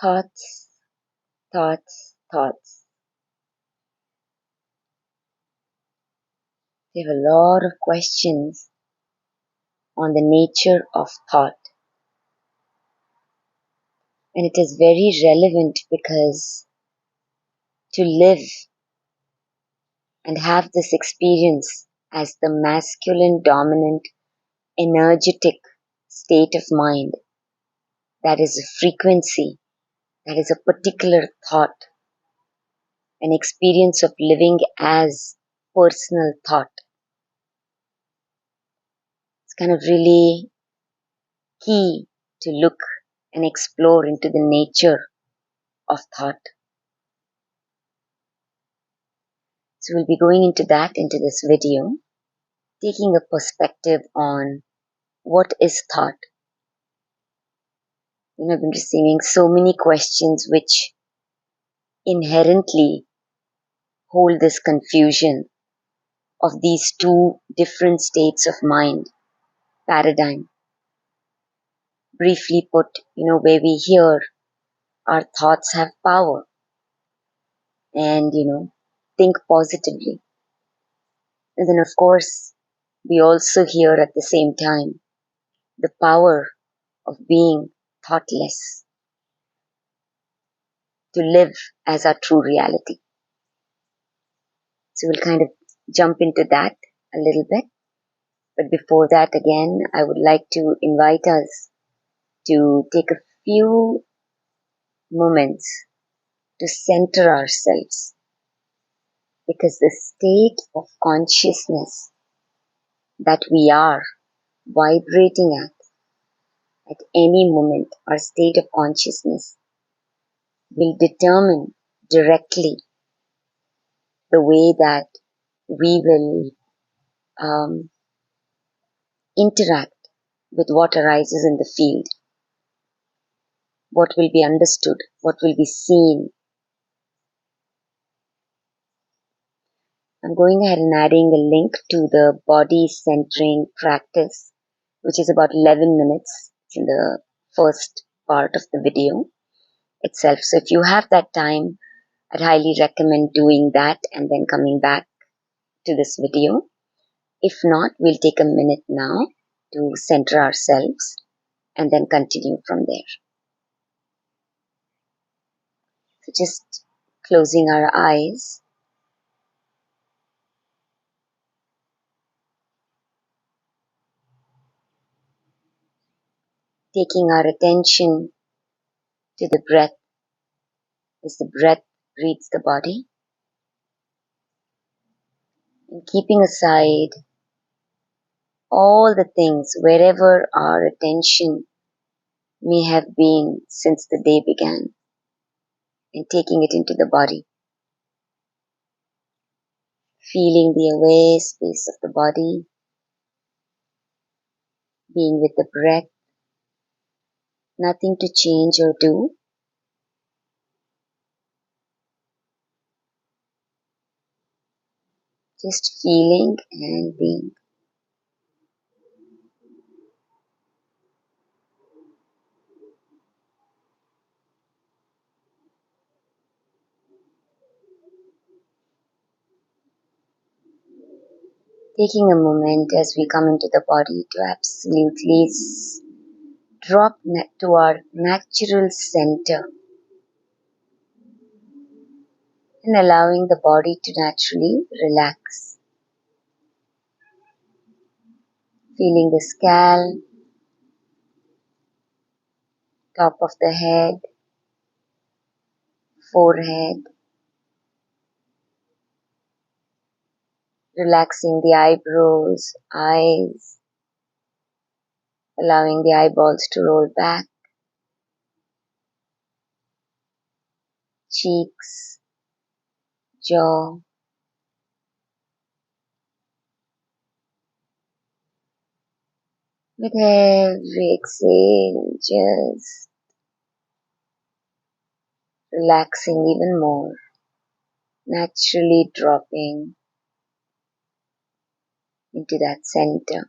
Thoughts, thoughts, thoughts. There are a lot of questions on the nature of thought. And it is very relevant because to live and have this experience as the masculine dominant energetic state of mind, that is a frequency, that is a particular thought, an experience of living as personal thought. It's kind of really key to look and explore into the nature of thought. So we'll be going into this video, taking a perspective on what is thought. I've been receiving so many questions which inherently hold this confusion of these two different states of mind paradigm. Briefly put, where we hear our thoughts have power and, think positively. And then, of course, we also hear at the same time the power of being thoughtless, to live as our true reality. So we'll kind of jump into that a little bit. But before that, again, I would like to invite us to take a few moments to center ourselves, because the state of consciousness that we are vibrating at any moment, our state of consciousness will determine directly the way that we will interact with what arises in the field, what will be understood, what will be seen. I'm going ahead and adding a link to the body centering practice, which is about 11 minutes. It's in the first part of the video itself. So if you have that time, I'd highly recommend doing that and then coming back to this video. If not, we'll take a minute now to center ourselves and then continue from there. So just closing our eyes. Taking our attention to the breath as the breath reads the body. And keeping aside all the things wherever our attention may have been since the day began, and taking it into the body. Feeling the away space of the body, being with the breath, nothing to change or do. Just feeling and being. Taking a moment as we come into the body to absolutely drop to our natural center, and allowing the body to naturally relax. Feeling the scalp, top of the head, forehead, relaxing the eyebrows, eyes, allowing the eyeballs to roll back, cheeks, jaw, with every exhale, just relaxing even more, naturally dropping into that center.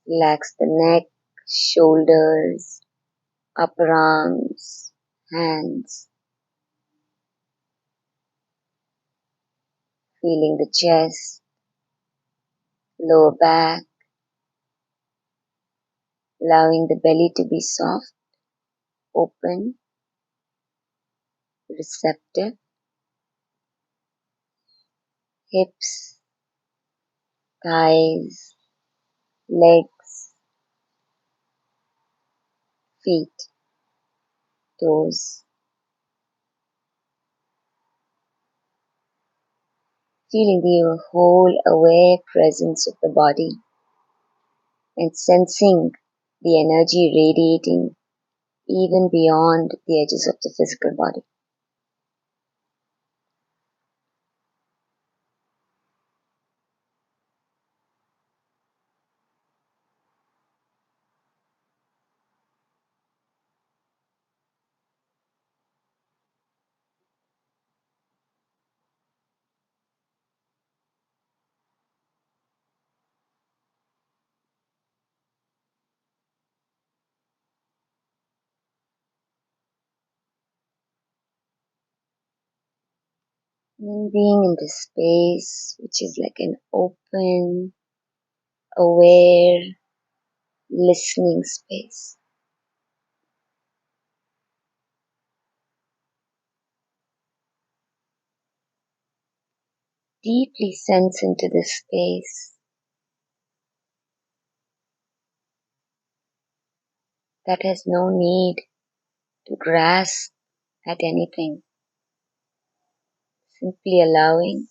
Relax the neck, shoulders, upper arms, hands, feeling the chest, lower back, allowing the belly to be soft, open, receptive, hips, thighs, legs, feet, toes, feeling the whole aware presence of the body and sensing the energy radiating even beyond the edges of the physical body. And being in this space, which is like an open, aware, listening space. Deeply sense into this space that has no need to grasp at anything, simply allowing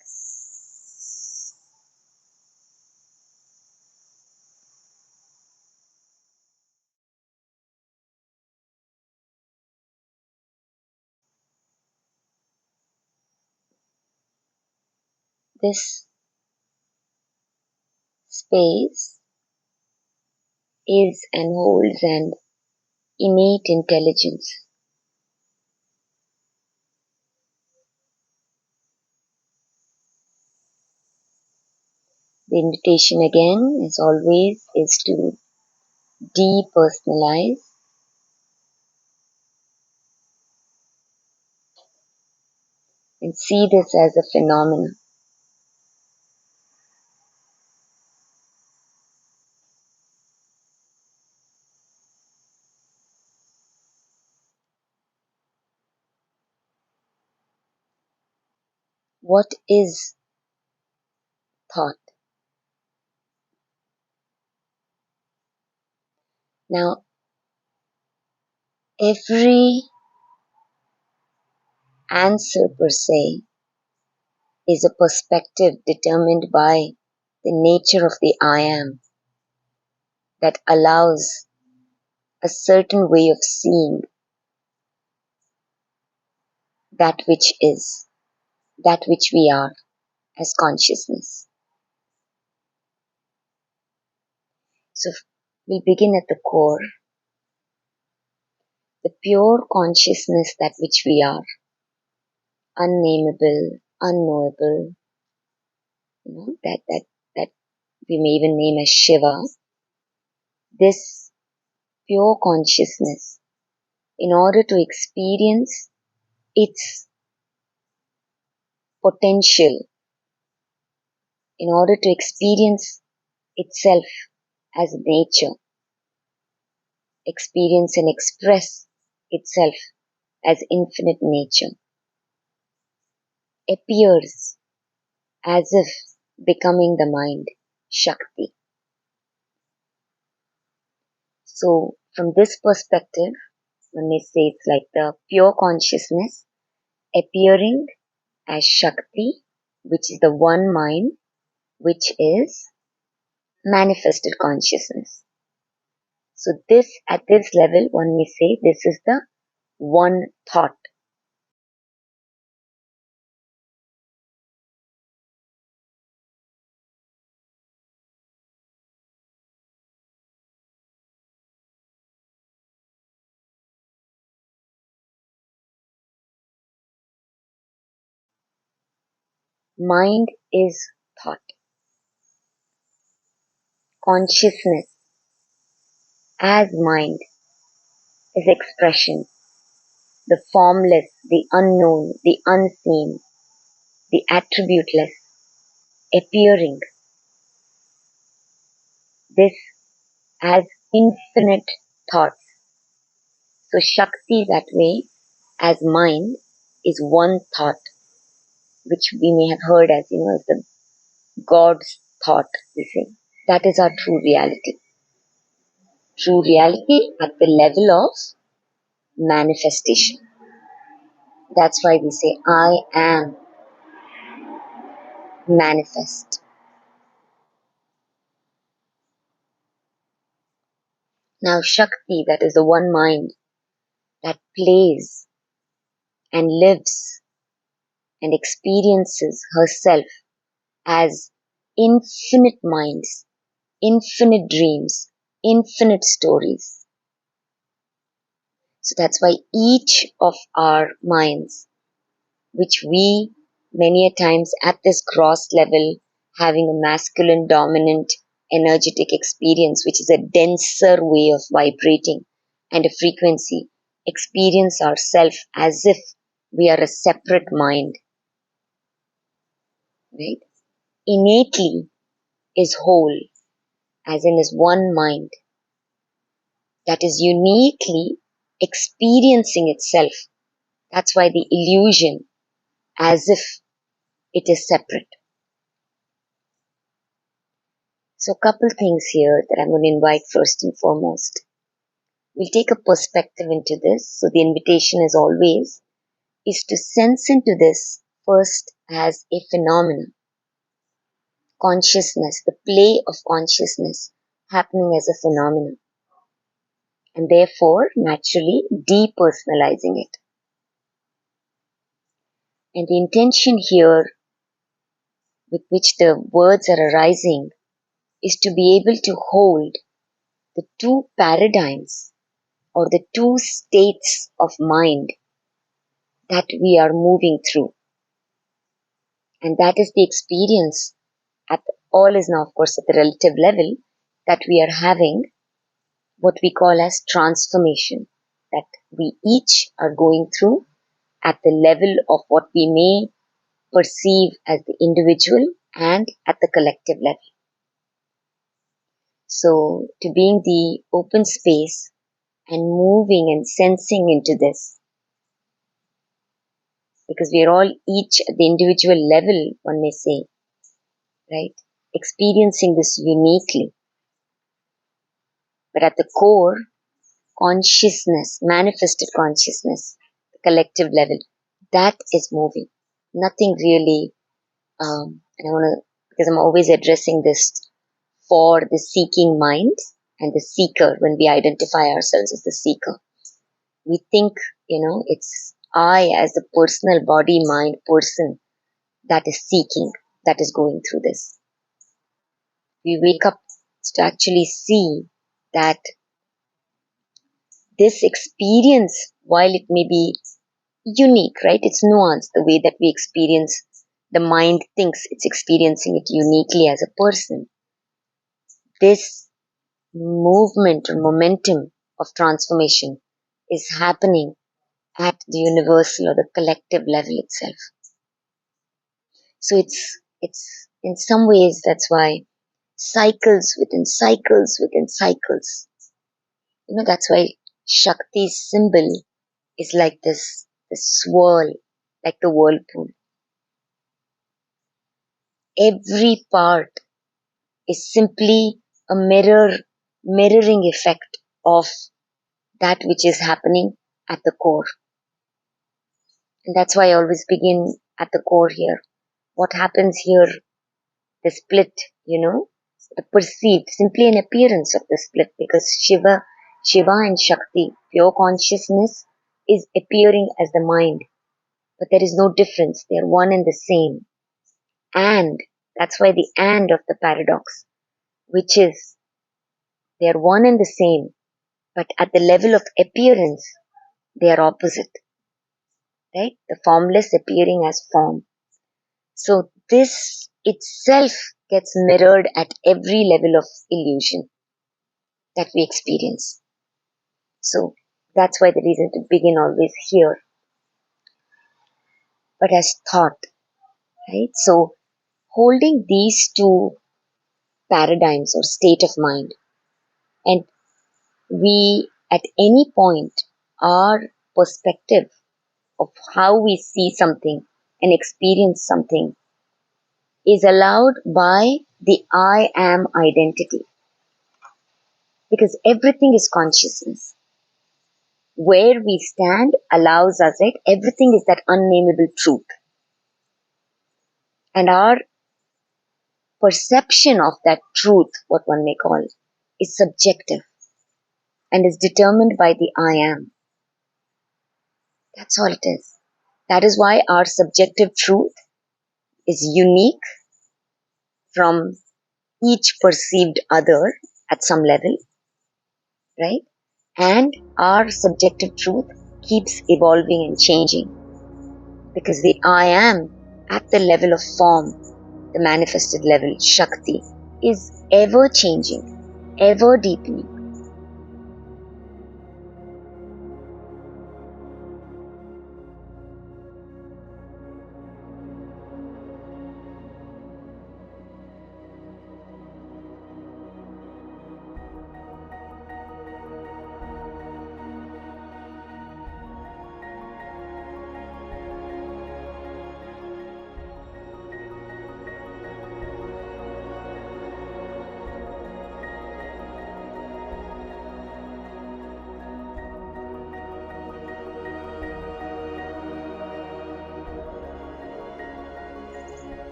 this space is and holds an innate intelligence. The invitation again, as always, is to depersonalize and see this as a phenomenon. What is thought? Now, every answer per se is a perspective determined by the nature of the I am that allows a certain way of seeing that which is, that which we are as consciousness. So we begin at the core, the pure consciousness that which we are, unnameable, unknowable, that we may even name as Shiva. This pure consciousness, in order to experience its potential, in order to experience itself as nature, experience and express itself as infinite nature, appears as if becoming the mind, Shakti. So from this perspective, when we say it's like the pure consciousness appearing as Shakti, which is the one mind, which is manifested consciousness. So this, at this level, when we say this is the one thought. Mind is thought. Consciousness as mind is expression, the formless, the unknown, the unseen, the attributeless, appearing. This as infinite thoughts. So Shakti that way as mind is one thought, which we may have heard as, as the God's thought, we say. That is our true reality. True reality at the level of manifestation. That's why we say, I am manifest. Now Shakti, that is the one mind that plays and lives and experiences herself as infinite minds, infinite dreams, infinite stories. So that's why each of our minds, which we many a times at this gross level, having a masculine dominant energetic experience, which is a denser way of vibrating and a frequency, experience ourselves as if we are a separate mind, right? Innately is whole, as in is one mind that is uniquely experiencing itself. That's why the illusion as if it is separate. So a couple things here that I'm going to invite first and foremost. We'll take a perspective into this. So the invitation as always is to sense into this first as a phenomenon. Consciousness, the play of consciousness happening as a phenomenon. And therefore, naturally, depersonalizing it. And the intention here with which the words are arising is to be able to hold the two paradigms or the two states of mind that we are moving through. And that is the experience at all is now, of course, at the relative level that we are having what we call as transformation, that we each are going through at the level of what we may perceive as the individual and at the collective level. So to being the open space and moving and sensing into this, because we are all each at the individual level, one may say, right, experiencing this uniquely. But at the core, consciousness, manifested consciousness, the collective level, that is moving. Nothing really, and I want to, because I'm always addressing this for the seeking mind and the seeker when we identify ourselves as the seeker. We think, it's I as the personal body, mind, person that is seeking, that is going through this. We wake up to actually see that this experience, while it may be unique, right? It's nuanced, the way that we experience, the mind thinks it's experiencing it uniquely as a person. This movement or momentum of transformation is happening at the universal or the collective level itself. So it's in some ways that's why cycles within cycles within cycles. That's why Shakti's symbol is like this swirl, like the whirlpool. Every part is simply a mirroring effect of that which is happening at the core. And that's why I always begin at the core here. What happens here, the split, the perceived, simply an appearance of the split, because Shiva and Shakti, pure consciousness, is appearing as the mind. But there is no difference. They are one and the same. And that's why the and of the paradox, which is they are one and the same, but at the level of appearance, they are opposite. Right? The formless appearing as form. So this itself gets mirrored at every level of illusion. that we experience. So that's why the reason to begin always here, but as thought, right? So holding these two paradigms or state of mind, and we at any point, our perspective of how we see something and experience something is allowed by the I am identity, because everything is consciousness. Where we stand allows us, right? Everything is that unnameable truth. And our perception of that truth, what one may call, is subjective and is determined by the I am. That's all it is. That is why our subjective truth is unique from each perceived other at some level, right? And our subjective truth keeps evolving and changing, because the I am at the level of form, the manifested level, Shakti, is ever changing, ever deepening.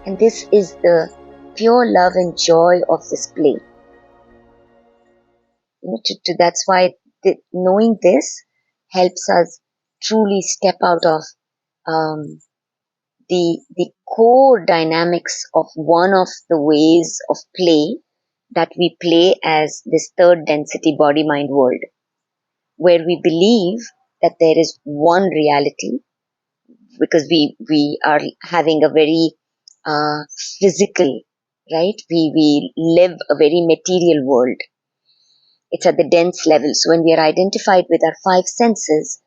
And this is the pure love and joy of this play. That's why knowing this helps us truly step out of the core dynamics of one of the ways of play that we play as this third density body-mind world, where we believe that there is one reality, because we are having a very physical, right? We live a very material world. It's at the dense level. So when we are identified with our five senses,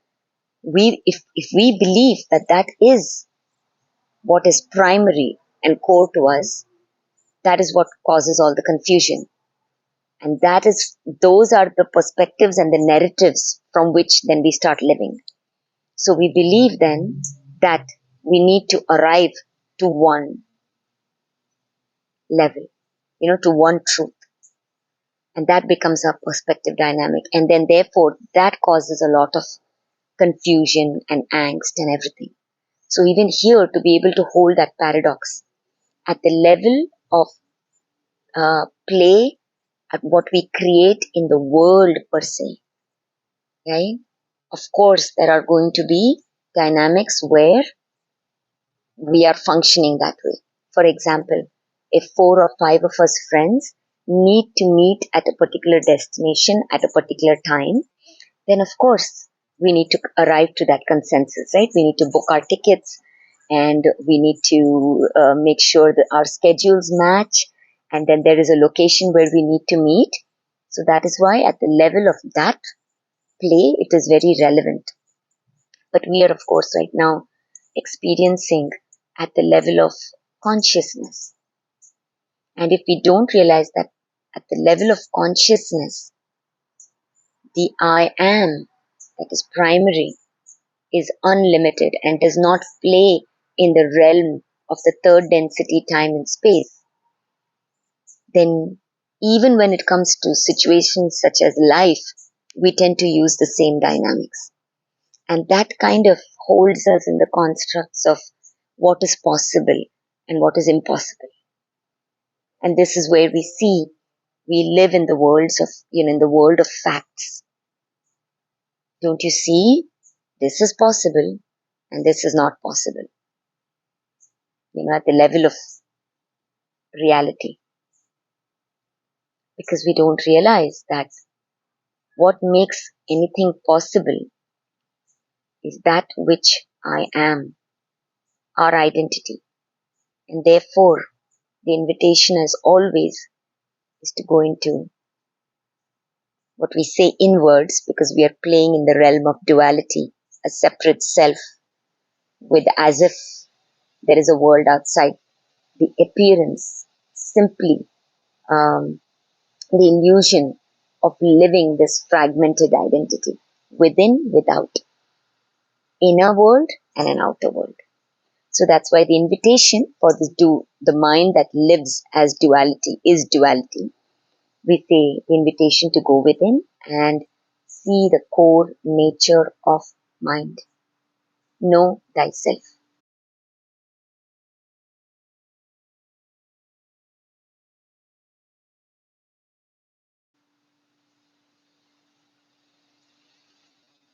if we believe that that is what is primary and core to us, that is what causes all the confusion. And those are the perspectives and the narratives from which then we start living. So we believe then that we need to arrive to one level, to one truth. And that becomes our perspective dynamic. And then therefore that causes a lot of confusion and angst and everything. So even here, to be able to hold that paradox at the level of play, at what we create in the world per se, right? Of course, there are going to be dynamics where we are functioning that way. For example, if 4 or 5 of us friends need to meet at a particular destination at a particular time, then of course we need to arrive to that consensus, right? We need to book our tickets, and we need to make sure that our schedules match, and then there is a location where we need to meet. So that is why at the level of that play, it is very relevant. But we are, of course, right now experiencing at the level of consciousness. And if we don't realize that at the level of consciousness, the I am that is primary is unlimited and does not play in the realm of the third density time and space, then even when it comes to situations such as life, we tend to use the same dynamics. And that kind of holds us in the constructs of what is possible and what is impossible. And this is where we see we live in the worlds of, in the world of facts. Don't you see? This is possible and this is not possible. At the level of reality. Because we don't realize that what makes anything possible is that which I am, our identity. And therefore, the invitation as always is to go into what we say inwards, because we are playing in the realm of duality, a separate self, with as if there is a world outside. The appearance, simply the illusion of living this fragmented identity, within, without, inner world and an outer world. So that's why the invitation for the mind that lives as duality is duality. We say the invitation to go within and see the core nature of mind. Know thyself.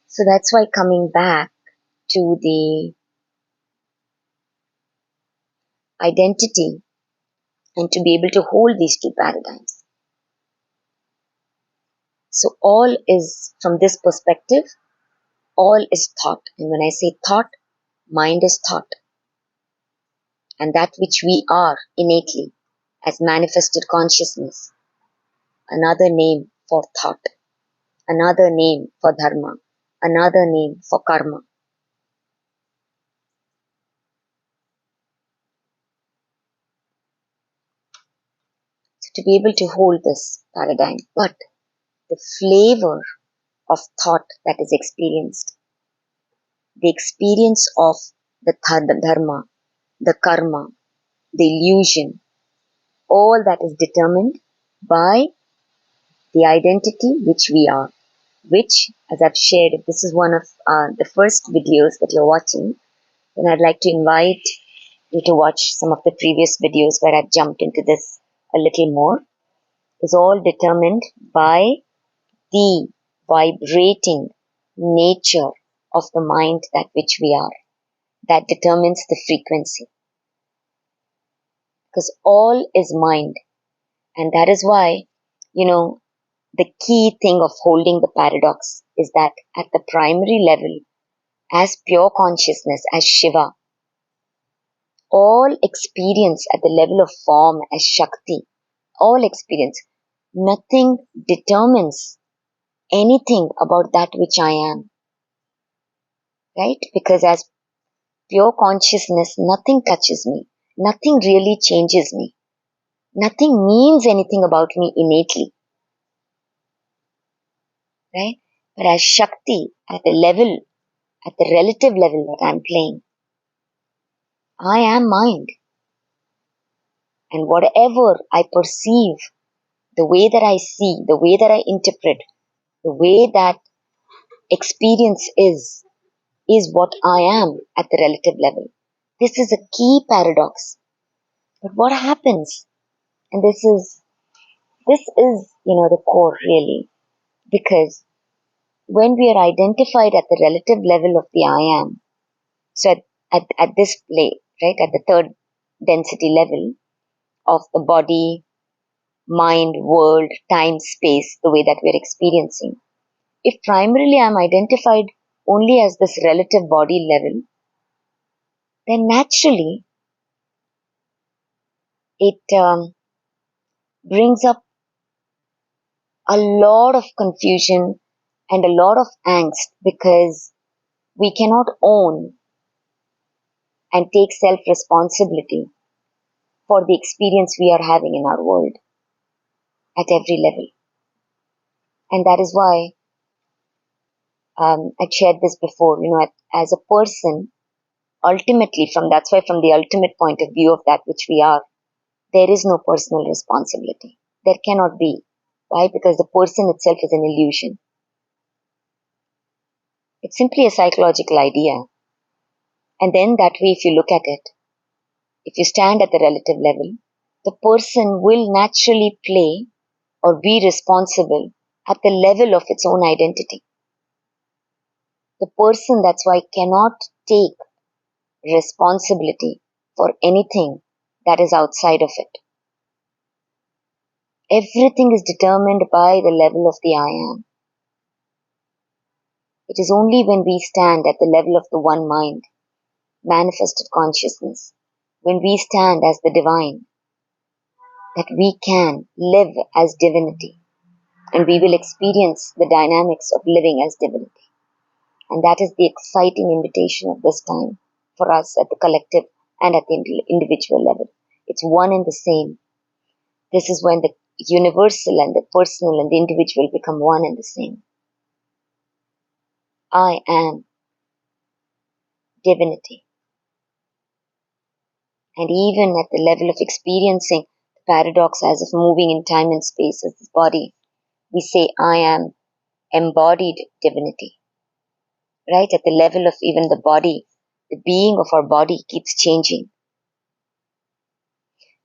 So that's why coming back to the identity and to be able to hold these two paradigms. So all is, from this perspective, all is thought. And when I say thought, mind is thought. And that which we are innately as manifested consciousness, another name for thought, another name for dharma, another name for karma. So to be able to hold this paradigm, but the flavor of thought that is experienced, the experience of the dharma, the karma, the illusion, all that is determined by the identity which we are, which, as I've shared, if this is one of the first videos that you're watching, then I'd like to invite you to watch some of the previous videos where I've jumped into this a little more. Is all determined by the vibrating nature of the mind that which we are. That determines the frequency. Because all is mind. And that is why, the key thing of holding the paradox is that at the primary level, as pure consciousness, as Shiva, all experience at the level of form as Shakti, all experience, nothing determines anything about that which I am, right? Because as pure consciousness, nothing touches me, nothing really changes me, nothing means anything about me innately, right? But as Shakti, at the level, at the relative level that I'm playing, I am mind. And whatever I perceive, the way that I see, the way that I interpret, the way that experience is what I am at the relative level. This is a key paradox. But what happens, and this is, the core really, because when we are identified at the relative level of the I am, so at this play, right, at the third density level of the body, mind, world, time, space, the way that we're experiencing. If primarily I'm identified only as this relative body level, then naturally it brings up a lot of confusion and a lot of angst because we cannot own and take self-responsibility for the experience we are having in our world at every level. And that is why I shared this before, as a person, ultimately that's why from the ultimate point of view of that which we are, there is no personal responsibility. There cannot be. Why? Because the person itself is an illusion. It's simply a psychological idea. And then that way, if you look at it, if you stand at the relative level, the person will naturally play or be responsible at the level of its own identity. The person, that's why, cannot take responsibility for anything that is outside of it. Everything is determined by the level of the I am. It is only when we stand at the level of the one mind, manifested consciousness, when we stand as the divine, that we can live as divinity. and we will experience the dynamics of living as divinity. And that is the exciting invitation of this time for us at the collective and at the individual level. It's one and the same. This is when the universal and the personal and the individual become one and the same. I am divinity. And even at the level of experiencing the paradox as of moving in time and space as this body, we say, I am embodied divinity. Right? At the level of even the body, the being of our body keeps changing.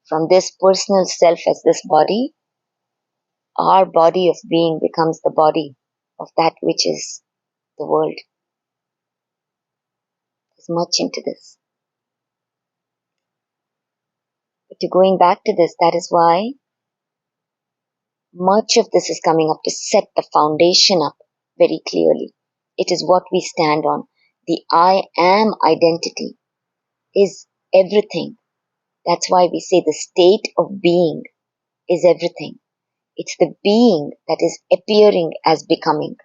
From this personal self as this body, our body of being becomes the body of that which is the world. There's much into this. But to going back to this, that is why much of this is coming up to set the foundation up very clearly. It is what we stand on. The I am identity is everything. That's why we say the state of being is everything. It's the being that is appearing as becoming.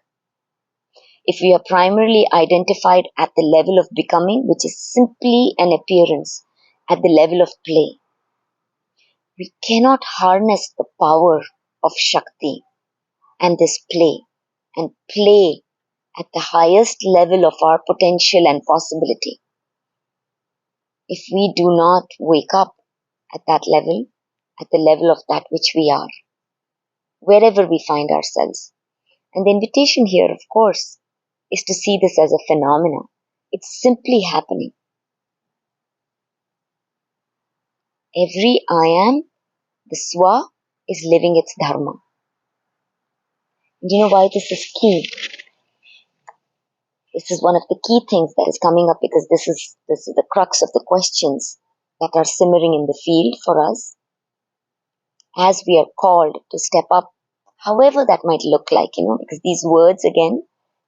If we are primarily identified at the level of becoming, which is simply an appearance at the level of play, we cannot harness the power of Shakti and this play and play at the highest level of our potential and possibility if we do not wake up at that level, at the level of that which we are, wherever we find ourselves. And the invitation here, of course, is to see this as a phenomenon. It's simply happening. Every I am, the Swa, is living its dharma. And you know why this is key? This is one of the key things that is coming up because this is the crux of the questions that are simmering in the field for us as we are called to step up, however that might look like, because these words, again,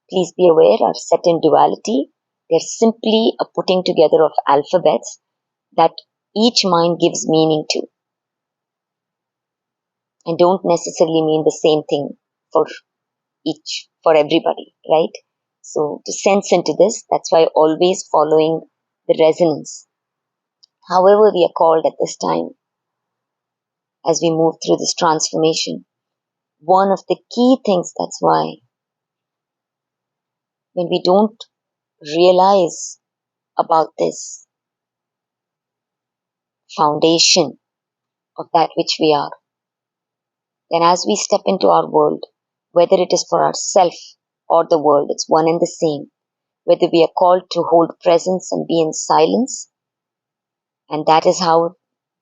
please be aware, are set in duality. They're simply a putting together of alphabets that each mind gives meaning to and don't necessarily mean the same thing for everybody, right? So to sense into this, that's why always following the resonance. However we are called at this time, as we move through this transformation, one of the key things, that's why when we don't realize about this foundation of that which we are, then as we step into our world, whether it is for ourself or the world, it's one and the same. Whether we are called to hold presence and be in silence, and that is how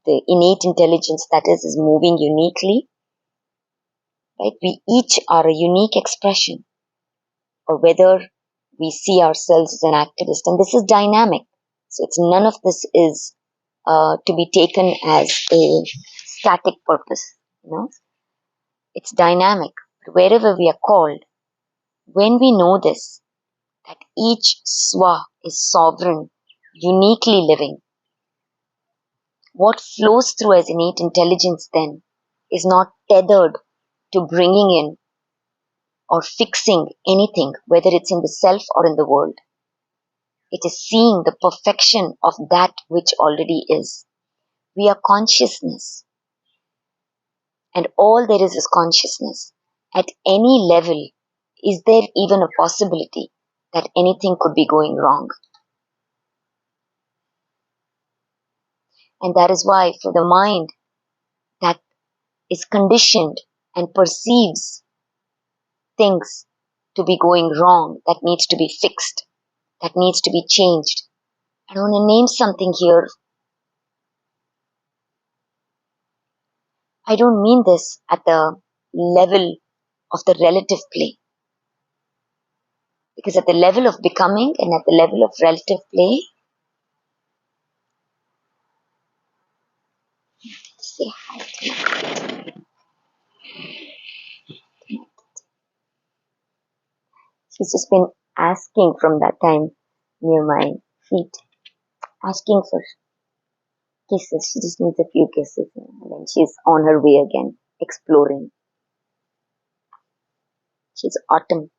the innate intelligence that is moving uniquely, right? We each are a unique expression, or whether we see ourselves as an activist, and this is dynamic. So it's none of this is to be taken as a static purpose, It's dynamic. But wherever we are called, when we know this, that each swa is sovereign, uniquely living, what flows through as innate intelligence then is not tethered to bringing in or fixing anything, whether it's in the self or in the world. It is seeing the perfection of that which already is. We are consciousness, and all there is consciousness. At any level, is there even a possibility that anything could be going wrong? And that is why for the mind that is conditioned and perceives things to be going wrong, that needs to be fixed, that needs to be changed. I want to name something here. I don't mean this at the level of the relative play. Because at the level of becoming and at the level of relative play, say hi to my. She's just been asking from that time near my feet, asking for kisses. She just needs a few kisses and then she's on her way again, exploring. She's Autumn.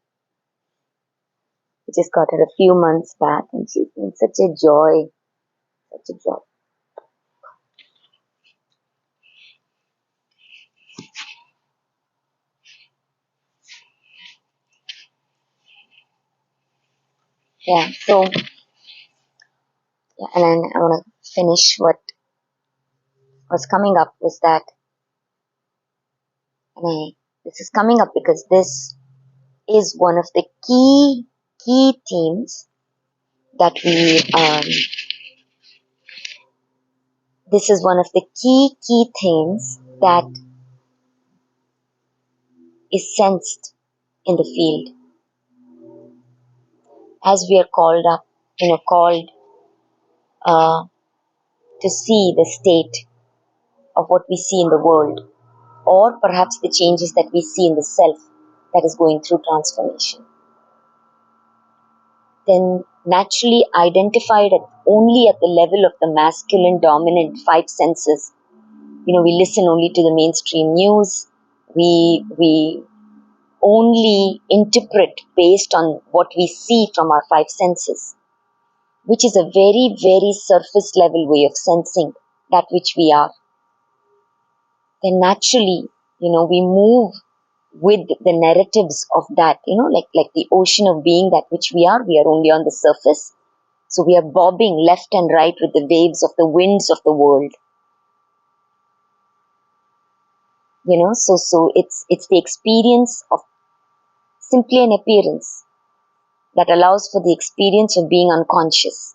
We just got her a few months back and she's been such a joy. Such a joy. Yeah, so, yeah, and then I want to finish what was coming up was that, this is coming up because this is one of the key themes that this is one of the key themes that is sensed in the field as we are called up, called to see the state of what we see in the world, or perhaps the changes that we see in the self that is going through transformation. Then naturally identified only at the level of the masculine dominant five senses. We listen only to the mainstream news. We only interpret based on what we see from our five senses, which is a very, very surface level way of sensing that which we are. Then naturally, we move with the narratives of that, like the ocean of being that which we are only on the surface. So we are bobbing left and right with the waves of the winds of the world. So it's the experience of simply an appearance that allows for the experience of being unconscious.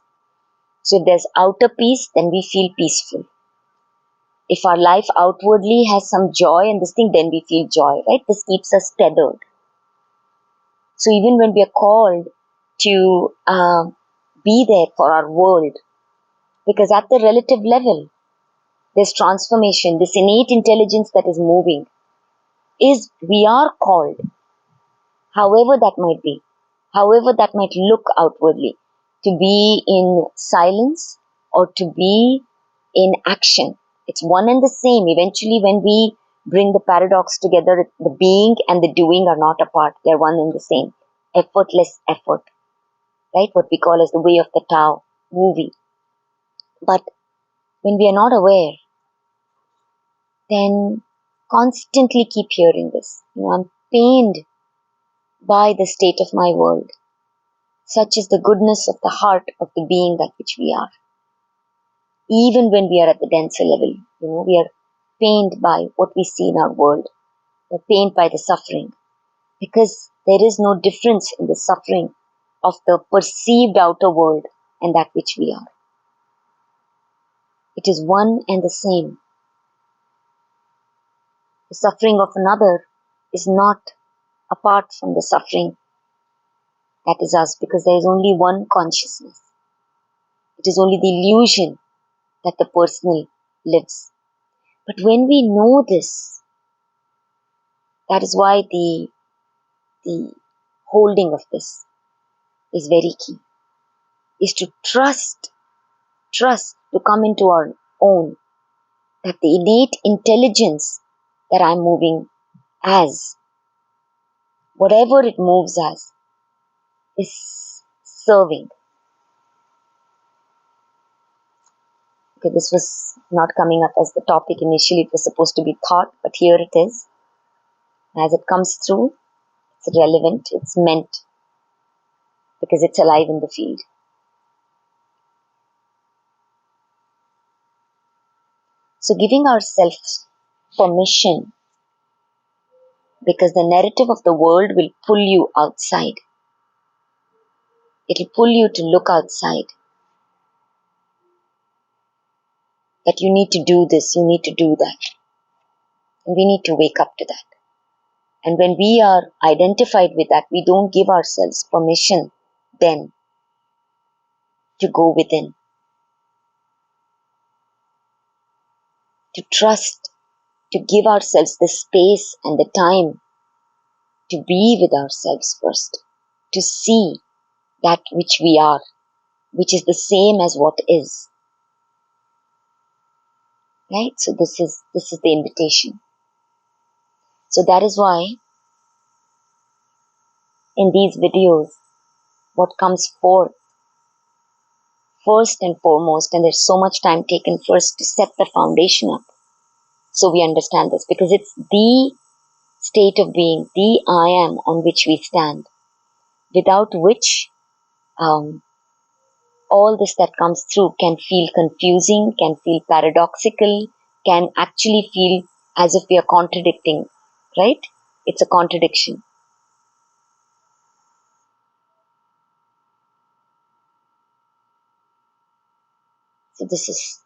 So if there's outer peace, then we feel peaceful. If our life outwardly has some joy and this thing, then we feel joy, right? This keeps us tethered. So even when we are called to be there for our world, because at the relative level, this transformation, this innate intelligence that is moving, we are called, however that might be, however that might look outwardly, to be in silence or to be in action. It's one and the same. Eventually, when we bring the paradox together, the being and the doing are not apart. They're one and the same. Effortless effort, right? What we call as the way of the Tao movie. But when we are not aware, then constantly keep hearing this. I'm pained by the state of my world. Such is the goodness of the heart of the being that which we are. Even when we are at the denser level, we are pained by what we see in our world. We're pained by the suffering. Because there is no difference in the suffering of the perceived outer world and that which we are. It is one and the same. The suffering of another is not apart from the suffering that is us, because there is only one consciousness. It is only the illusion that the personal lives. But when we know this, that is why the holding of this is very key, is to trust to come into our own, that the innate intelligence that I'm moving as, whatever it moves as, is serving. Okay, this was not coming up as the topic initially. It was supposed to be thought, but here it is. As it comes through, it's relevant, it's meant, because it's alive in the field. So giving ourselves permission, because the narrative of the world will pull you outside. It will pull you to look outside. That you need to do this, you need to do that. And we need to wake up to that. And when we are identified with that, we don't give ourselves permission then to go within. To trust, to give ourselves the space and the time to be with ourselves first. To see that which we are, which is the same as what is. Right? So this is the invitation. So that is why in these videos, what comes forth first and foremost, and there's so much time taken first to set the foundation up so we understand this, because it's the state of being, the I am on which we stand, without which all this that comes through can feel confusing, can feel paradoxical, can actually feel as if we are contradicting, right? It's a contradiction. So this is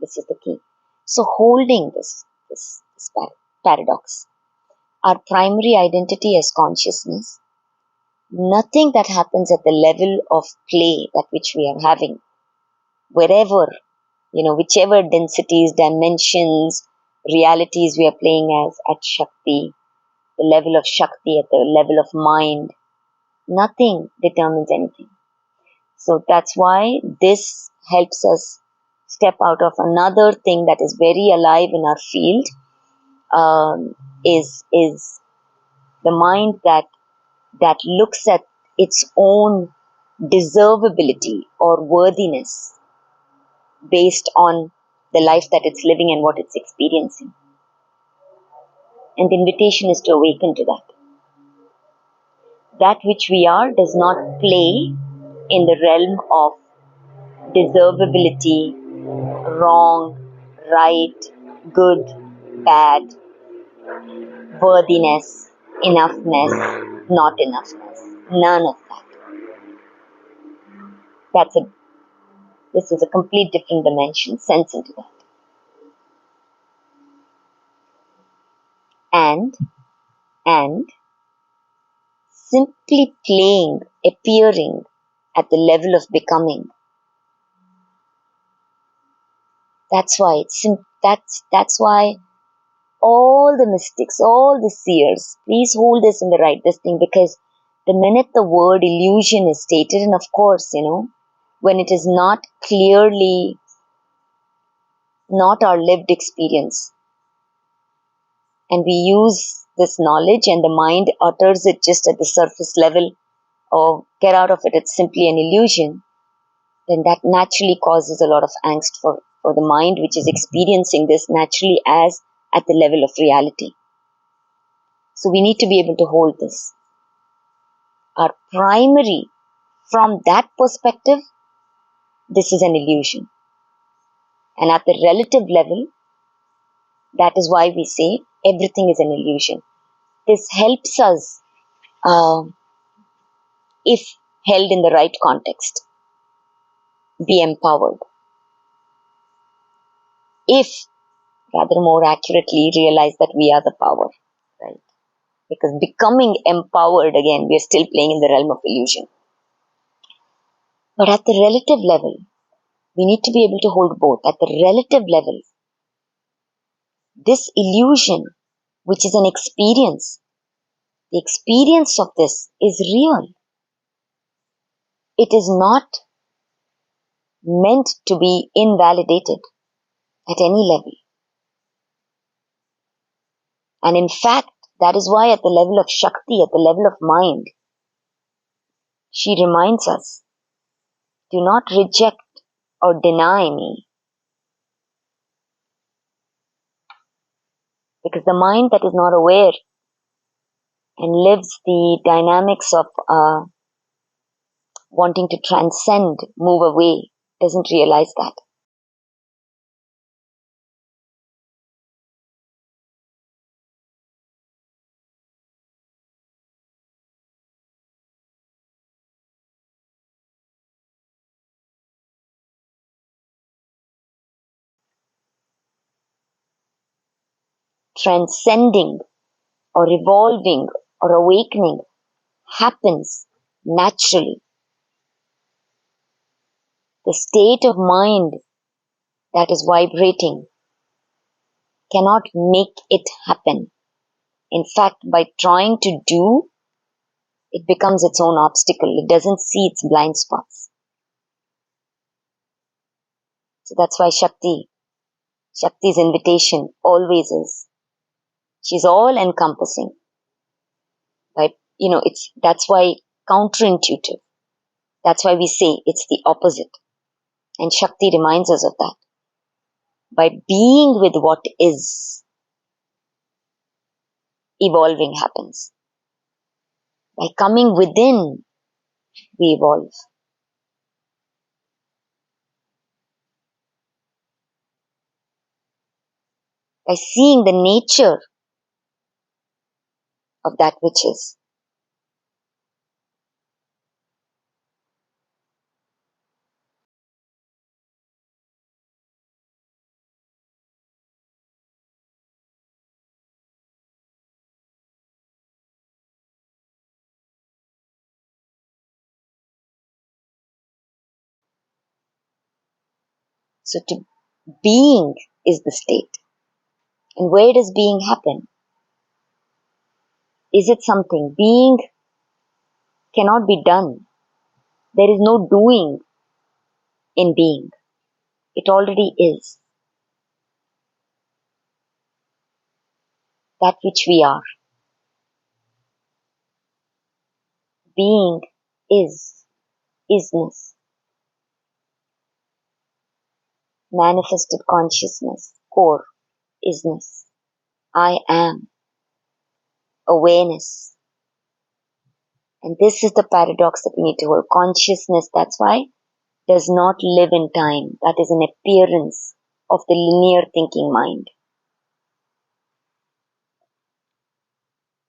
the key. So holding this paradox, our primary identity as consciousness, nothing that happens at the level of play that which we are having, wherever, whichever densities, dimensions, realities we are playing as at Shakti, the level of Shakti, at the level of mind, nothing determines anything. So that's why this helps us step out of another thing that is very alive in our field, is the mind that looks at its own deservability or worthiness based on the life that it's living and what it's experiencing. And the invitation is to awaken to that. That which we are does not play in the realm of deservability, wrong, right, good, bad, worthiness, enoughness, not enoughness. None of that. This is a complete different dimension, sense into that. And simply playing, appearing at the level of becoming. That's why that's why all the mystics, all the seers, please hold this in the right thing, because the minute the word illusion is stated, and of course, when it is not clearly not our lived experience, and we use this knowledge and the mind utters it just at the surface level, or get out of it, it's simply an illusion, then that naturally causes a lot of angst for the mind, which is experiencing this naturally as at the level of reality. So we need to be able to hold this. Our primary, from that perspective, this is an illusion. And at the relative level, that is why we say everything is an illusion. This helps us, if held in the right context, be empowered. If, rather more accurately, realize that we are the power, right? Because becoming empowered, again, we are still playing in the realm of illusion. But at the relative level, we need to be able to hold both. At the relative level, this illusion, which is an experience, the experience of this is real. It is not meant to be invalidated at any level. And in fact, that is why at the level of Shakti, at the level of mind, she reminds us, do not reject or deny me. Because the mind that is not aware and lives the dynamics of wanting to transcend, move away, doesn't realize that. Transcending or evolving or awakening happens naturally. The state of mind that is vibrating cannot make it happen. In fact, by trying to do, it becomes its own obstacle. It doesn't see its blind spots. So that's why Shakti's invitation always is, she's all encompassing. By that's why counterintuitive. That's why we say it's the opposite. And Shakti reminds us of that. By being with what is, evolving happens. By coming within, we evolve. By seeing the nature of that which is. So to being is the state. And where does being happen? Is it something? Being cannot be done. There is no doing in being. It already is. That which we are. Being is. Isness. Manifested consciousness. Core. Isness. I am. Awareness. And this is the paradox that we need to work. Consciousness, that's why, does not live in time. That is an appearance of the linear thinking mind.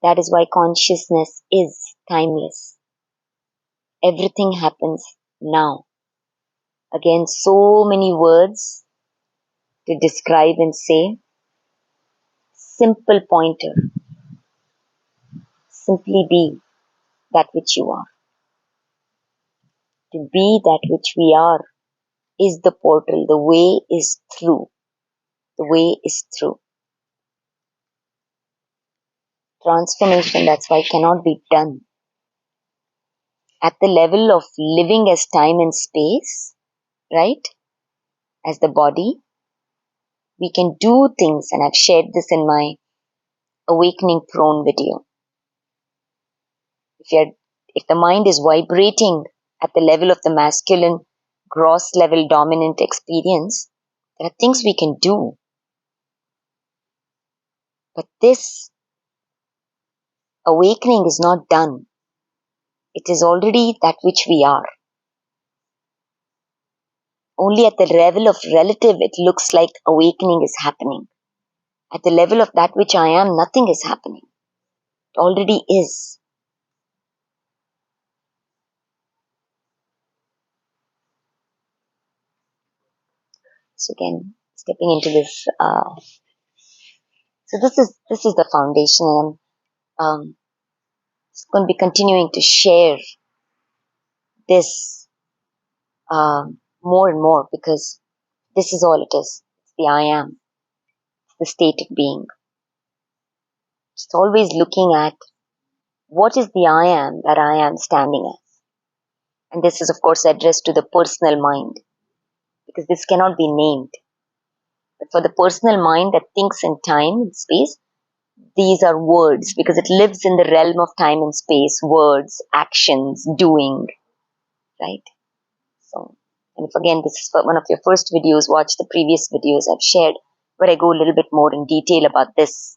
That is why consciousness is timeless. Everything happens now. Again, so many words to describe and say. Simple pointer. Simply be that which you are. To be that which we are is the portal. The way is through. The way is through. Transformation, that's why, cannot be done at the level of living as time and space, right? As the body, we can do things, and I've shared this in my awakening prone video. If the mind is vibrating at the level of the masculine, gross level dominant experience, there are things we can do. But this awakening is not done. It is already that which we are. Only at the level of relative, it looks like awakening is happening. At the level of that which I am, nothing is happening. It already is. So again, stepping into this. So this is the foundation, and I'm going to be continuing to share this more and more, because this is all it is. It's the I am, the state of being. It's always looking at what is the I am that I am standing as. And this is, of course, addressed to the personal mind, because this cannot be named. But for the personal mind that thinks in time and space, these are words, because it lives in the realm of time and space, words, actions, doing, right? So, and if again this is one of your first videos, watch the previous videos I've shared, where I go a little bit more in detail about this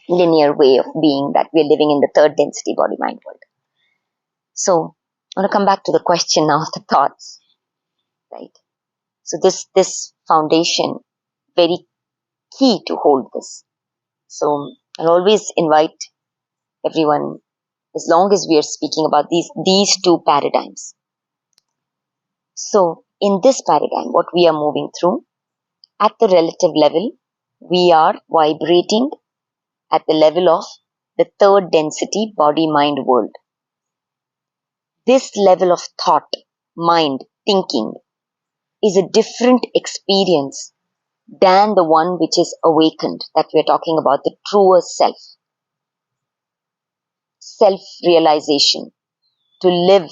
linear way of being that we're living in the third density body-mind world. So, I want to come back to the question now of the thoughts, right? So this foundation, very key to hold this. So, I'll always invite everyone, as long as we are speaking about these two paradigms. So, in this paradigm, what we are moving through, at the relative level, we are vibrating at the level of the third density body-mind world. This level of thought, mind, thinking is a different experience than the one which is awakened, that we are talking about, the truer self. Self-realization, to live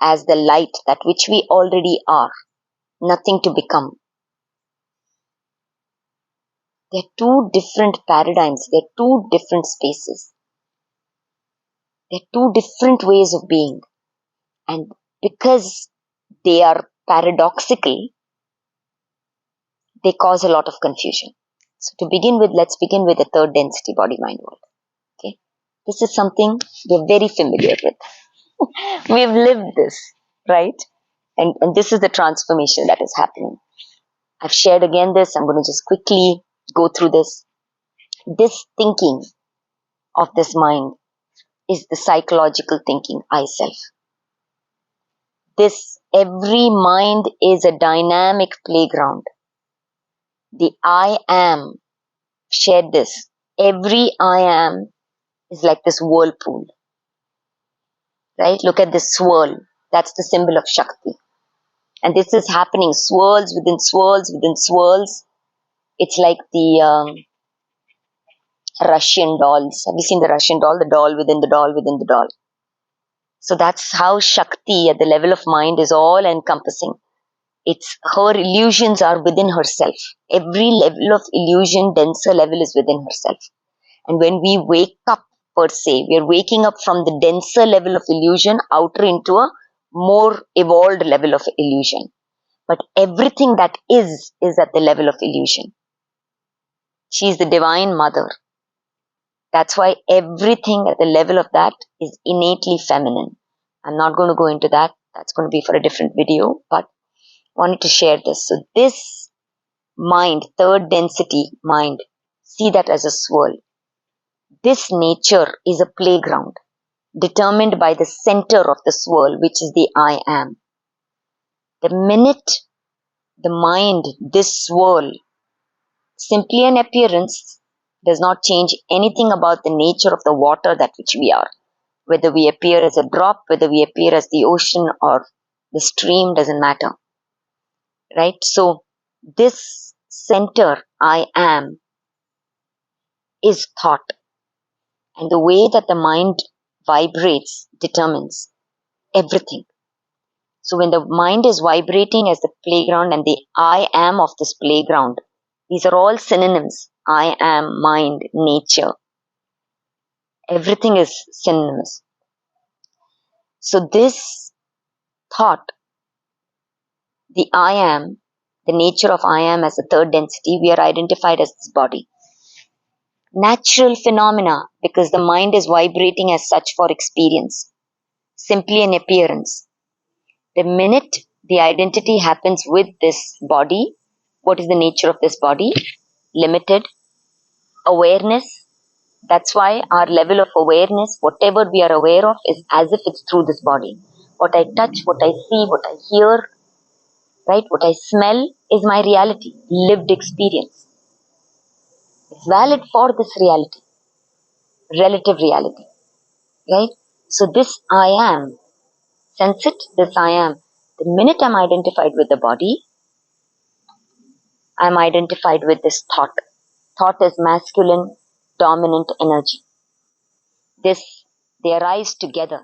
as the light that which we already are, nothing to become. They're two different paradigms, they're two different spaces. They're two different ways of being. And because they are paradoxical, they cause a lot of confusion. So to begin with, let's begin with the third density body-mind world. Okay, this is something we're very familiar with. We've lived this, right? And this is the transformation that is happening. I've shared again this. I'm going to just quickly go through this. This thinking of this mind is the psychological thinking I self. Every mind is a dynamic playground. The I am, shared this. Every I am is like this whirlpool, right? Look at this swirl. That's the symbol of Shakti. And this is happening, swirls within swirls within swirls. It's like the Russian dolls. Have you seen the Russian doll? The doll within the doll within the doll. So that's how Shakti at the level of mind is all encompassing. It's her illusions are within herself. Every level of illusion, denser level is within herself. And when we wake up, per se, we are waking up from the denser level of illusion outer into a more evolved level of illusion. But everything that is at the level of illusion. She is the divine mother. That's why everything at the level of that is innately feminine. I'm not going to go into that. That's going to be for a different video, but I wanted to share this. So this mind, third density mind, see that as a swirl. This nature is a playground determined by the center of the swirl, which is the I am. The minute the mind, this swirl, simply an appearance, does not change anything about the nature of the water that which we are. Whether we appear as a drop, whether we appear as the ocean or the stream, doesn't matter. Right? So this center, I am, is thought. And the way that the mind vibrates determines everything. So when the mind is vibrating as the playground and the I am of this playground, these are all synonyms. I am, mind, nature. Everything is synonymous. So this thought, the I am, the nature of I am as a third density, we are identified as this body. Natural phenomena, because the mind is vibrating as such for experience. Simply an appearance. The minute the identity happens with this body, what is the nature of this body? Limited. Awareness. That's why our level of awareness, whatever we are aware of, is as if it's through this body. What I touch, what I see, what I hear, right? What I smell is my reality, lived experience. It's valid for this reality, relative reality, right? So this I am, sense it, this I am. The minute I'm identified with the body, I'm identified with this thought. Thought is masculine, dominant energy. They arise together.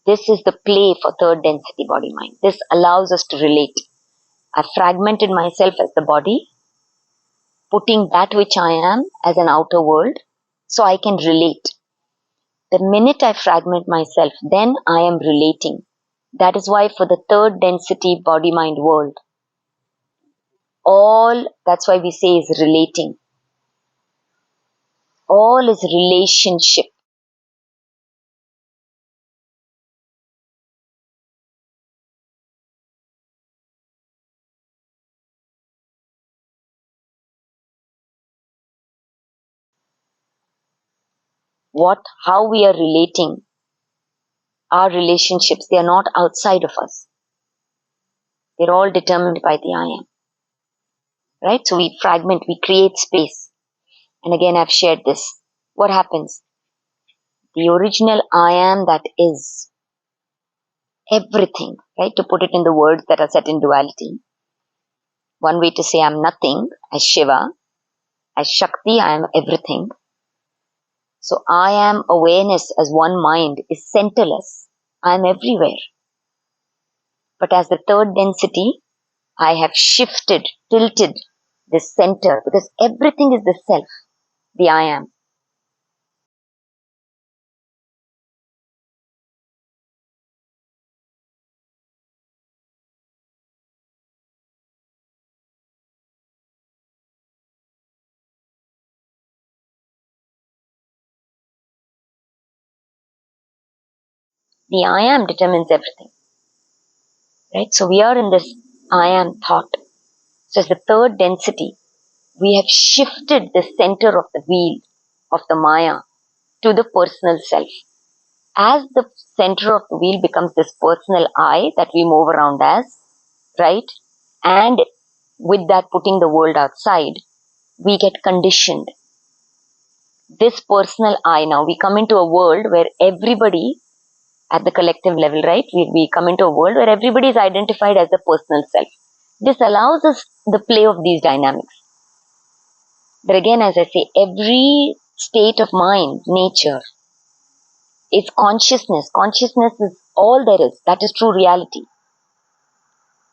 This is the play for third density body mind. This allows us to relate. I've fragmented myself as the body, putting that which I am as an outer world, so I can relate. The minute I fragment myself, then I am relating. That is why for the third density body-mind world, that's why we say is relating. All is relationship. How we are relating, our relationships, they are not outside of us. They're all determined by the I am. Right? So we fragment, we create space. And again, I've shared this. What happens? The original I am that is everything, right? To put it in the words that are set in duality. One way to say I'm nothing, as Shiva, as Shakti, I am everything. So I am awareness as one mind is centerless. I am everywhere. But as the third density, I have shifted, tilted the center, because everything is the self, the I am. The I am determines everything. Right? So we are in this I am thought. So as the third density, we have shifted the center of the wheel of the Maya to the personal self. As the center of the wheel becomes this personal I that we move around as, right? And with that putting the world outside, we get conditioned. This personal I now, we come into a world where everybody at the collective level, right? We come into a world where everybody is identified as the personal self. This allows us the play of these dynamics. But again, as I say, every state of mind, nature, is consciousness. Consciousness is all there is. That is true reality.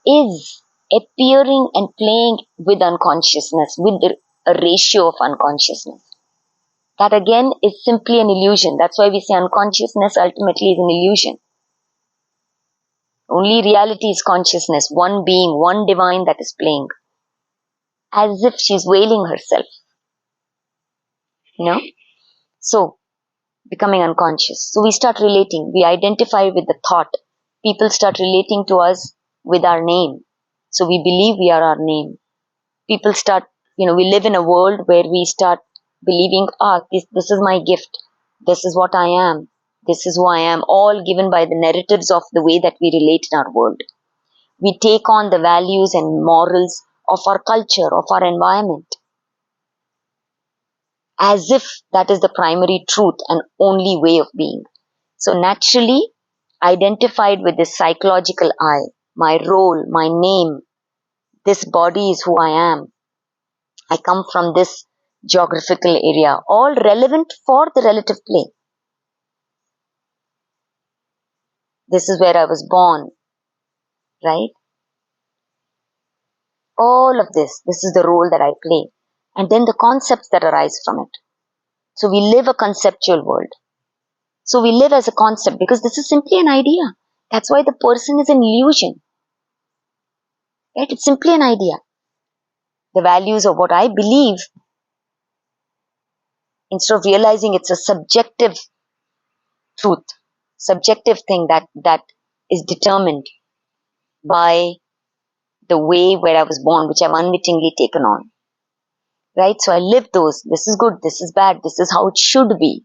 Is appearing and playing with unconsciousness, with a ratio of unconsciousness. That again is simply an illusion. That's why we say unconsciousness ultimately is an illusion. Only reality is consciousness, one being, one divine that is playing. As if she's wailing herself. You know? So, becoming unconscious. So we start relating. We identify with the thought. People start relating to us with our name. So we believe we are our name. People start, we live in a world where we start believing, this is my gift. This is what I am. This is who I am. All given by the narratives of the way that we relate in our world. We take on the values and morals of our culture, of our environment, as if that is the primary truth and only way of being. So naturally, identified with this psychological I, my role, my name, this body is who I am. I come from this geographical area, all relevant for the relative plane. This is where I was born, right? All of this is the role that I play. And then the concepts that arise from it. So we live a conceptual world. So we live as a concept because this is simply an idea. That's why the person is an illusion. Right? It's simply an idea. The values of what I believe, instead of realizing it's a subjective truth, subjective thing that is determined by the way where I was born, which I've unwittingly taken on. Right? So I live those. This is good. This is bad. This is how it should be.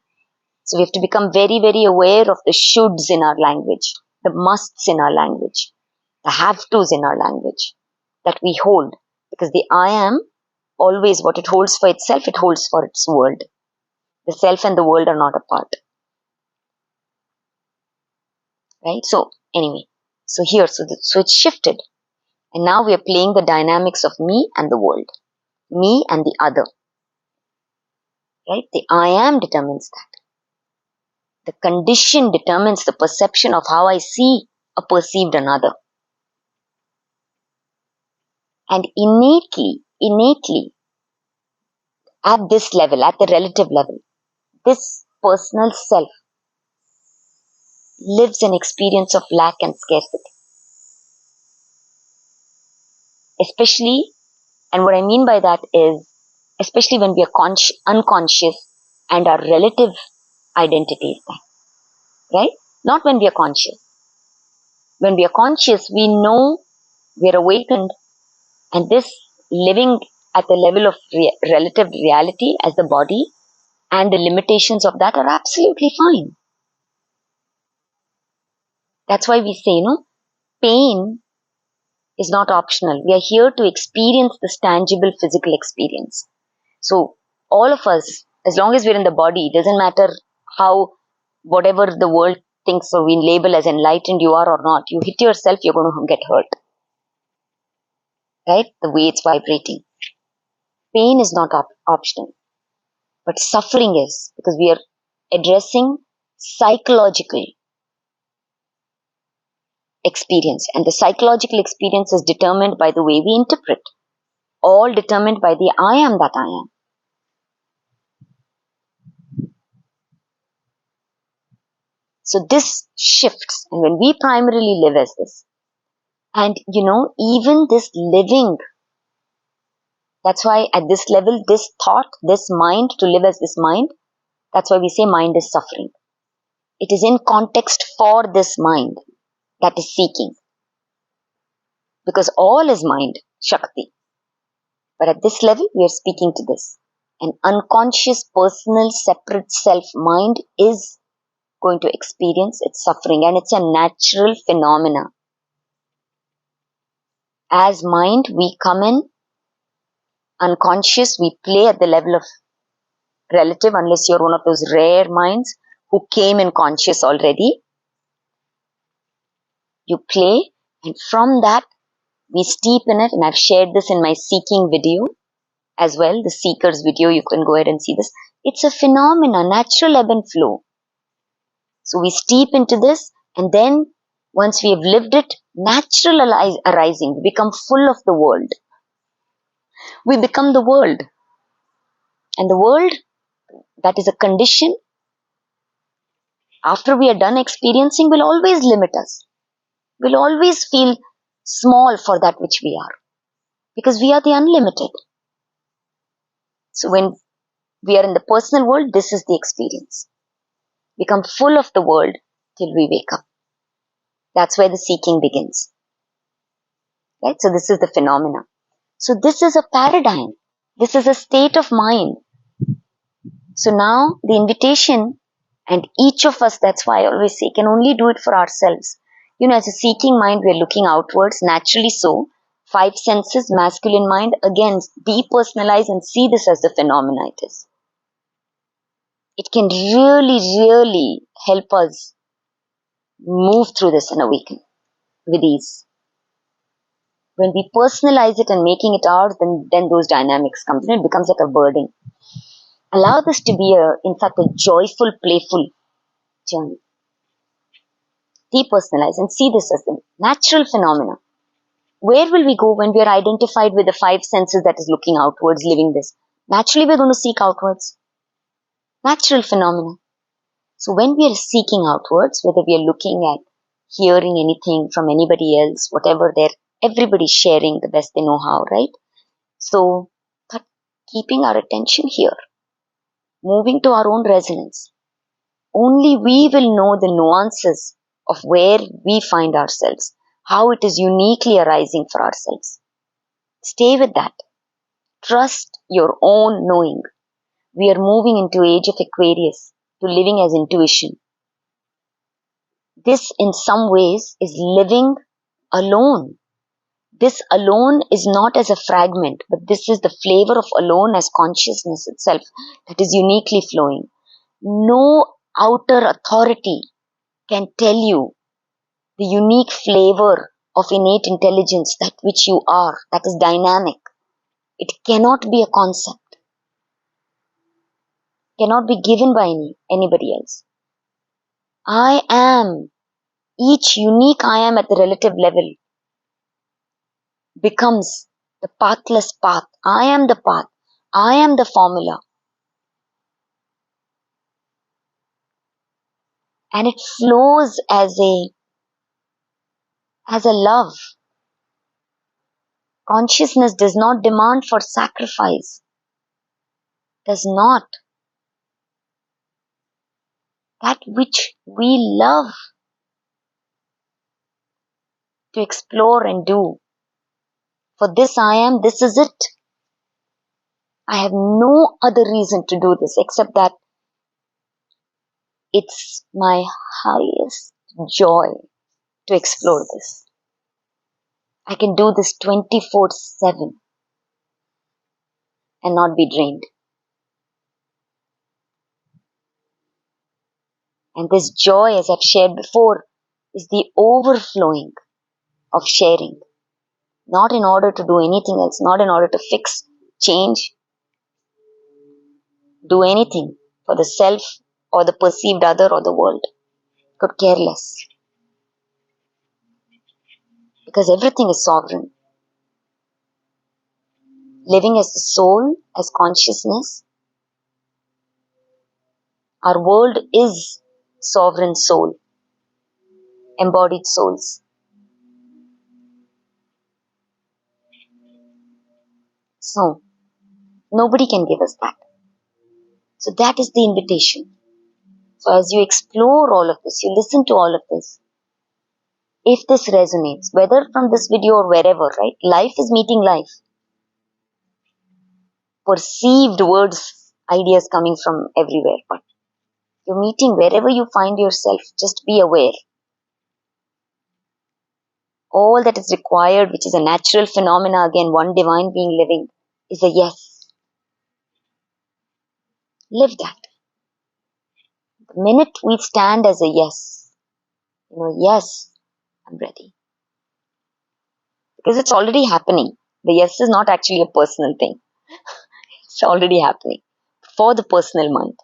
So we have to become very, very aware of the shoulds in our language, the musts in our language, the have-tos in our language that we hold. Because the I am, always what it holds for itself, it holds for its world. The self and the world are not apart. Right? So anyway, so it's shifted. And now we are playing the dynamics of me and the world. Me and the other. Right? The I am determines that. The condition determines the perception of how I see a perceived another. And innately, at this level, at the relative level, this personal self lives an experience of lack and scarcity. Especially, and what I mean by that is, especially when we are unconscious and our relative identity is that. Right? Not when we are conscious. When we are conscious, we know we are awakened, and this living at the level of relative reality as the body and the limitations of that are absolutely fine. That's why we say, pain is not optional. We are here to experience this tangible physical experience. So all of us, as long as we're in the body, it doesn't matter how, whatever the world thinks or we label as enlightened you are or not, you hit yourself, you're going to get hurt. Right? The way it's vibrating. Pain is not optional. But suffering is, because we are addressing psychological experience. And the psychological experience is determined by the way we interpret. All determined by the I am that I am. So this shifts. And when we primarily live as this, and even this living, that's why at this level, this thought, this mind, to live as this mind, that's why we say mind is suffering. It is in context for this mind that is seeking. Because all is mind, Shakti. But at this level, we are speaking to this. An unconscious, personal, separate self mind is going to experience its suffering, and it's a natural phenomena. As mind, we come in unconscious, we play at the level of relative, unless you're one of those rare minds who came in conscious already. You play, and from that, we steep in it, and I've shared this in my seeking video as well, the seekers video, you can go ahead and see this. It's a phenomena, natural ebb and flow. So we steep into this, and then once we have lived it, natural arising, we become full of the world. We become the world. And the world, that is a condition, after we are done experiencing, will always limit us. Will always feel small for that which we are. Because we are the unlimited. So when we are in the personal world, this is the experience. Become full of the world till we wake up. That's where the seeking begins. Right? So this is the phenomena. So this is a paradigm. This is a state of mind. So now the invitation, and each of us, that's why I always say, can only do it for ourselves. As a seeking mind, we're looking outwards, naturally so. 5 senses, masculine mind, again, depersonalize and see this as the phenomena it is. It can really, really help us move through this and awaken with ease. When we personalize it and making it ours, then those dynamics come. It becomes like a burden. Allow this to be in fact, a joyful, playful journey. Depersonalize and see this as the natural phenomena. Where will we go when we are identified with the 5 senses that is looking outwards, living this? Naturally, we're going to seek outwards. Natural phenomena. So when we are seeking outwards, whether we are looking at, hearing anything from anybody else, whatever everybody's sharing the best they know how, right? So, but keeping our attention here, moving to our own resonance. Only we will know the nuances of where we find ourselves, how it is uniquely arising for ourselves. Stay with that. Trust your own knowing. We are moving into age of Aquarius, to living as intuition. This in some ways is living alone. This alone is not as a fragment, but this is the flavor of alone as consciousness itself that is uniquely flowing. No outer authority can tell you the unique flavor of innate intelligence, that which you are, that is dynamic. It cannot be a concept. Cannot be given by anybody else. I am. Each unique I am at the relative level becomes the pathless path. I am the path. I am the formula. And it flows as a love. Consciousness does not demand for sacrifice. Does not. That which we love to explore and do. For this I am, this is it. I have no other reason to do this except that it's my highest joy to explore this. I can do this 24/7 and not be drained. And this joy, as I've shared before, is the overflowing of sharing. Not in order to do anything else, not in order to fix, change, do anything for the self or the perceived other or the world. Could care less. Because everything is sovereign. Living as the soul, as consciousness, our world is sovereign soul, embodied souls. So, nobody can give us that. So that is the invitation. So as you explore all of this, you listen to all of this, if this resonates, whether from this video or wherever, right? Life is meeting life. Perceived words, ideas coming from everywhere, but you're meeting wherever you find yourself. Just be aware. All that is required, which is a natural phenomena, again, one divine being living, is a yes. Live that. The minute we stand as a yes, yes, I'm ready. Because it's already happening. The yes is not actually a personal thing. It's already happening for the personal mind.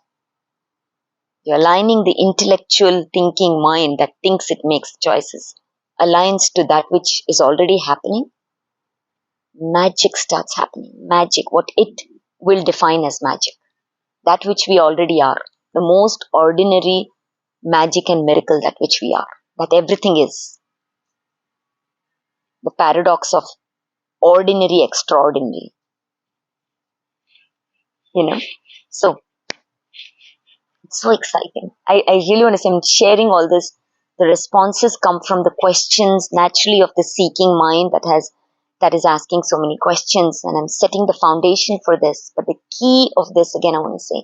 You're aligning the intellectual thinking mind that thinks it makes choices, aligns to that which is already happening. Magic starts happening. Magic, what it will define as magic. That which we already are. The most ordinary magic and miracle that which we are. That everything is. The paradox of ordinary extraordinary. So it's so exciting. I really want to say, I'm sharing all this. The responses come from the questions naturally of the seeking mind that is asking so many questions, and I'm setting the foundation for this. But the key of this, again, I want to say,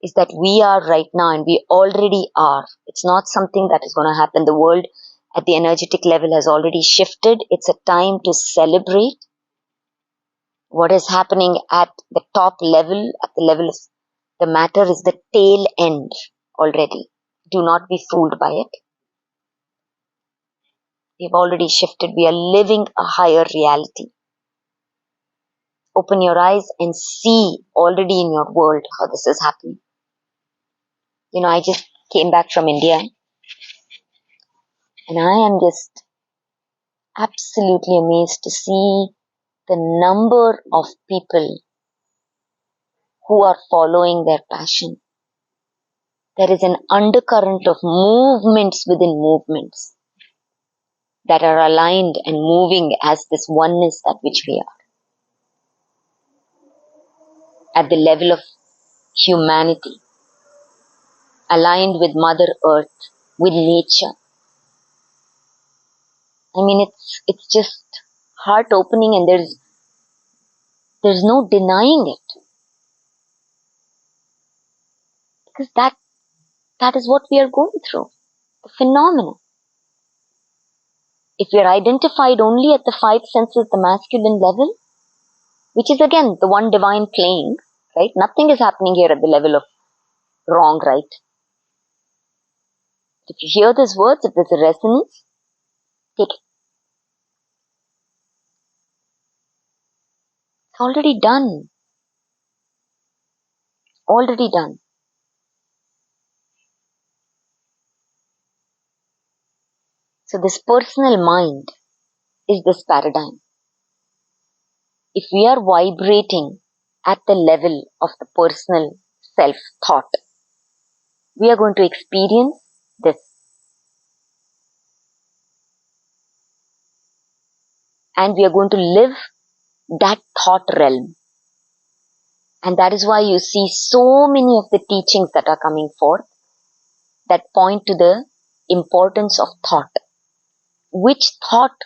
is that we are right now, and we already are. It's not something that is going to happen. The world at the energetic level has already shifted. It's a time to celebrate what is happening at the top level, at the level of the matter is the tail end already. Do not be fooled by it. We've already shifted. We are living a higher reality. Open your eyes and see already in your world how this is happening. I just came back from India, and I am just absolutely amazed to see the number of people who are following their passion. There is an undercurrent of movements within movements that are aligned and moving as this oneness at which we are. At the level of humanity, aligned with Mother Earth, with nature. I mean, it's just heart opening, and there's no denying it. Because that is what we are going through. The phenomenon. If we are identified only at the five senses, the masculine level, which is again the one divine playing, right? Nothing is happening here at the level of wrong, right? If you hear these words, if there's a resonance, take it. It's already done. Already done. So this personal mind is this paradigm. If we are vibrating at the level of the personal self-thought, we are going to experience this. And we are going to live that thought realm. And that is why you see so many of the teachings that are coming forth that point to the importance of thought. Which thought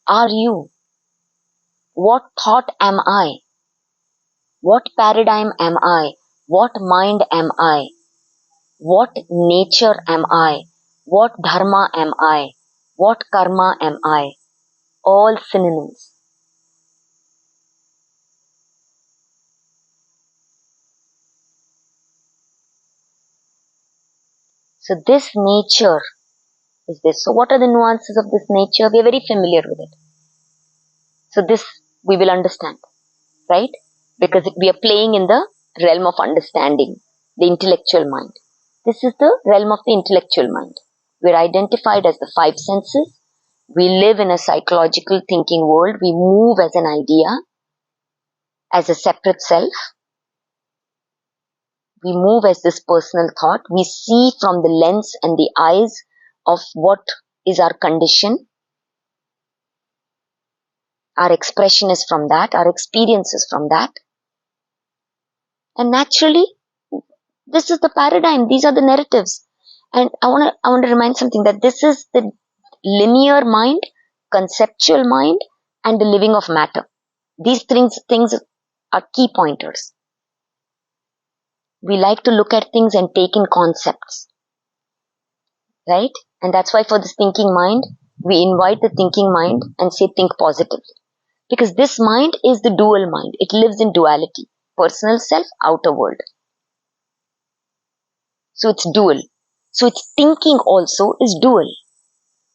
are you? What thought am I? What paradigm am I? What mind am I? What nature am I? What dharma am I? What karma am I? All synonyms. So this nature is this. So what are the nuances of this nature? We are very familiar with it. So this we will understand, right? Because we are playing in the realm of understanding, the intellectual mind. This is the realm of the intellectual mind. We are identified as the five senses. We live in a psychological thinking world. We move as an idea, as a separate self. We move as this personal thought. We see from the lens and the eyes of what is our condition. Our expression is from that. Our experience is from that. And naturally, this is the paradigm. These are the narratives. And I want to remind something, that this is the linear mind, conceptual mind, and the living of matter. These things are key pointers. We like to look at things and take in concepts, right? And that's why for this thinking mind, we invite the thinking mind and say think positively. Because this mind is the dual mind. It lives in duality. Personal self, outer world. So it's dual. So its thinking also is dual.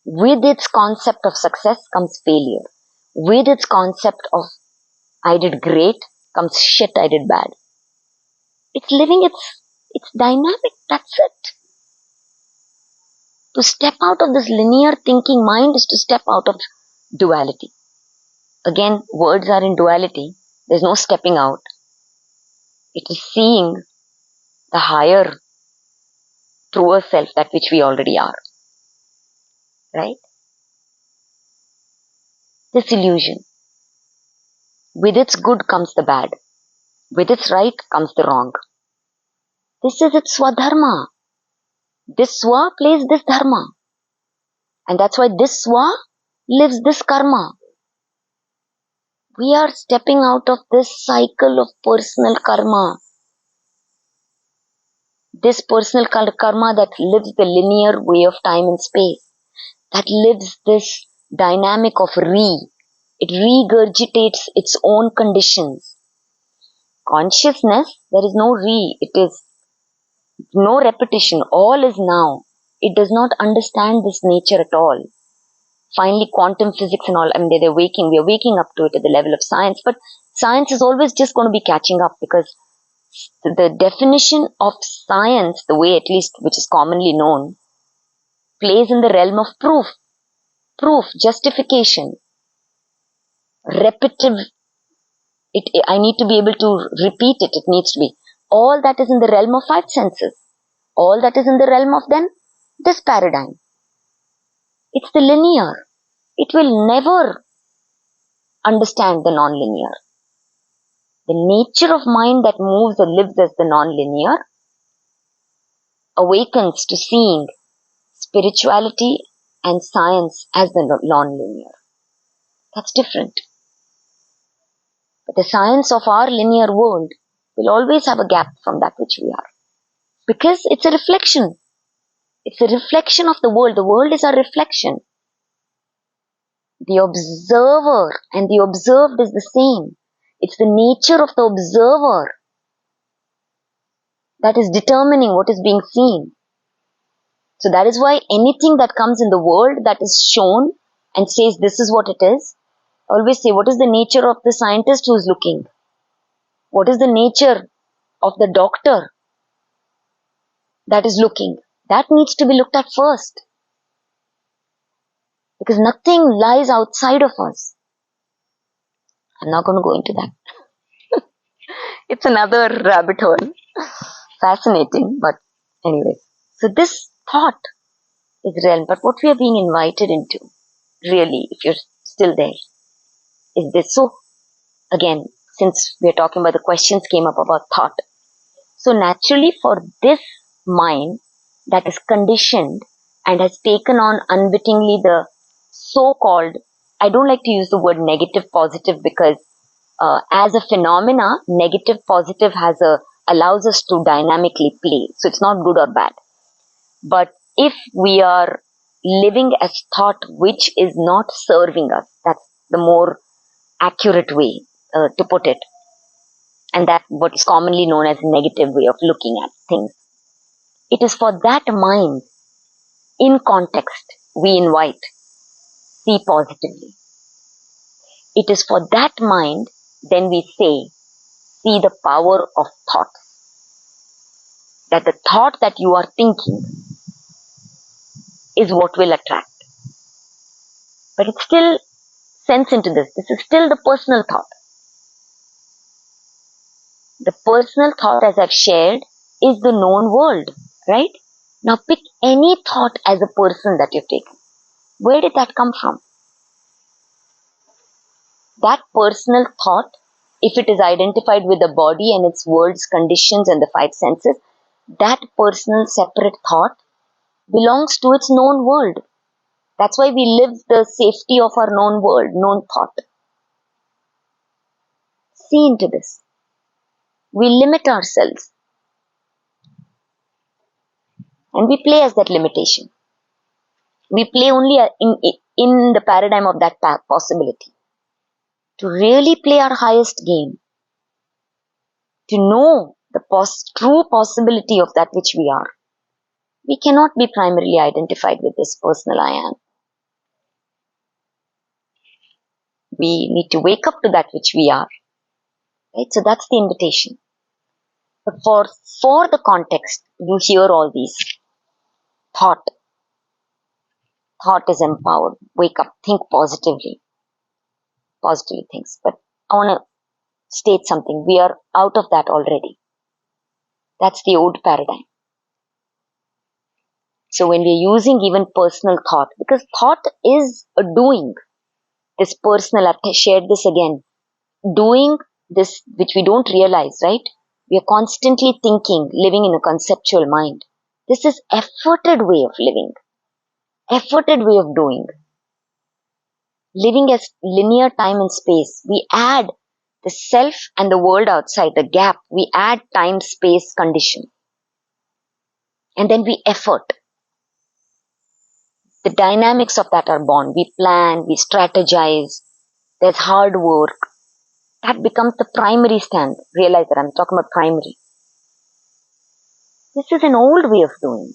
With its concept of success comes failure. With its concept of I did great comes shit, I did bad. It's living its dynamic. That's it. To step out of this linear thinking mind is to step out of duality. Again, words are in duality. There's no stepping out. It is seeing the higher, truer self, that which we already are. Right? This illusion. With its good comes the bad. With its right comes the wrong. This is its swadharma. This swa plays this dharma. And that's why this swa lives this karma. We are stepping out of this cycle of personal karma. This personal karma that lives the linear way of time and space. That lives this dynamic of It regurgitates its own conditions. Consciousness, there is no it is no repetition. All is now. It does not understand this nature at all. Finally, quantum physics and all, we are waking up to it at the level of science, but science is always just going to be catching up, because the definition of science, the way at least which is commonly known, plays in the realm of proof, justification, repetitive. I need to be able to repeat it. It needs to be. All that is in the realm of five senses. All that is in the realm of then this paradigm. It's the linear. It will never understand the non-linear. The nature of mind that moves and lives as the non-linear awakens to seeing spirituality and science as the non-linear. That's different. But the science of our linear world will always have a gap from that which we are. Because it's a reflection. It's a reflection of the world. The world is our reflection. The observer and the observed is the same. It's the nature of the observer that is determining what is being seen. So that is why anything that comes in the world that is shown and says this is what it is, always say, what is the nature of the scientist who is looking? What is the nature of the doctor that is looking? That needs to be looked at first. Because nothing lies outside of us. I'm not going to go into that. It's another rabbit hole. Fascinating, but anyway. So this thought is realm, but what we are being invited into, really, if you're still there, is this. So, again, since we're talking about the questions came up about thought. So naturally for this mind that is conditioned and has taken on unwittingly the so-called, I don't like to use the word negative positive, because as a phenomena, negative positive allows us to dynamically play. So it's not good or bad. But if we are living as thought which is not serving us, that's the more accurate way to put it. And that what is commonly known as a negative way of looking at things. It is for that mind, in context, we invite, see positively. It is for that mind, then we say, see the power of thought. That the thought that you are thinking is what will attract. But it still sends into this. This is still the personal thought. The personal thought, as I've shared, is the known world, right? Now pick any thought as a person that you've taken. Where did that come from? That personal thought, if it is identified with the body and its world's conditions and the five senses, that personal separate thought belongs to its known world. That's why we live the safety of our known world, known thought. See into this. We limit ourselves. And we play as that limitation. We play only in the paradigm of that possibility. To really play our highest game. To know the true possibility of that which we are. We cannot be primarily identified with this personal I am. We need to wake up to that which we are. Right? So that's the invitation. But for the context, you hear all these. Thought is empowered. Wake up. Think positively. Positively things. But I want to state something. We are out of that already. That's the old paradigm. So when we're using even personal thought, because thought is a doing. This personal, I've shared this again. Doing this, which we don't realize, right? We are constantly thinking, living in a conceptual mind. This is efforted way of living. Efforted way of doing. Living as linear time and space. We add the self and the world outside, the gap. We add time, space, condition. And then we effort. The dynamics of that are born. We plan, we strategize. There's hard work. That becomes the primary stand. Realize that I'm talking about primary. This is an old way of doing.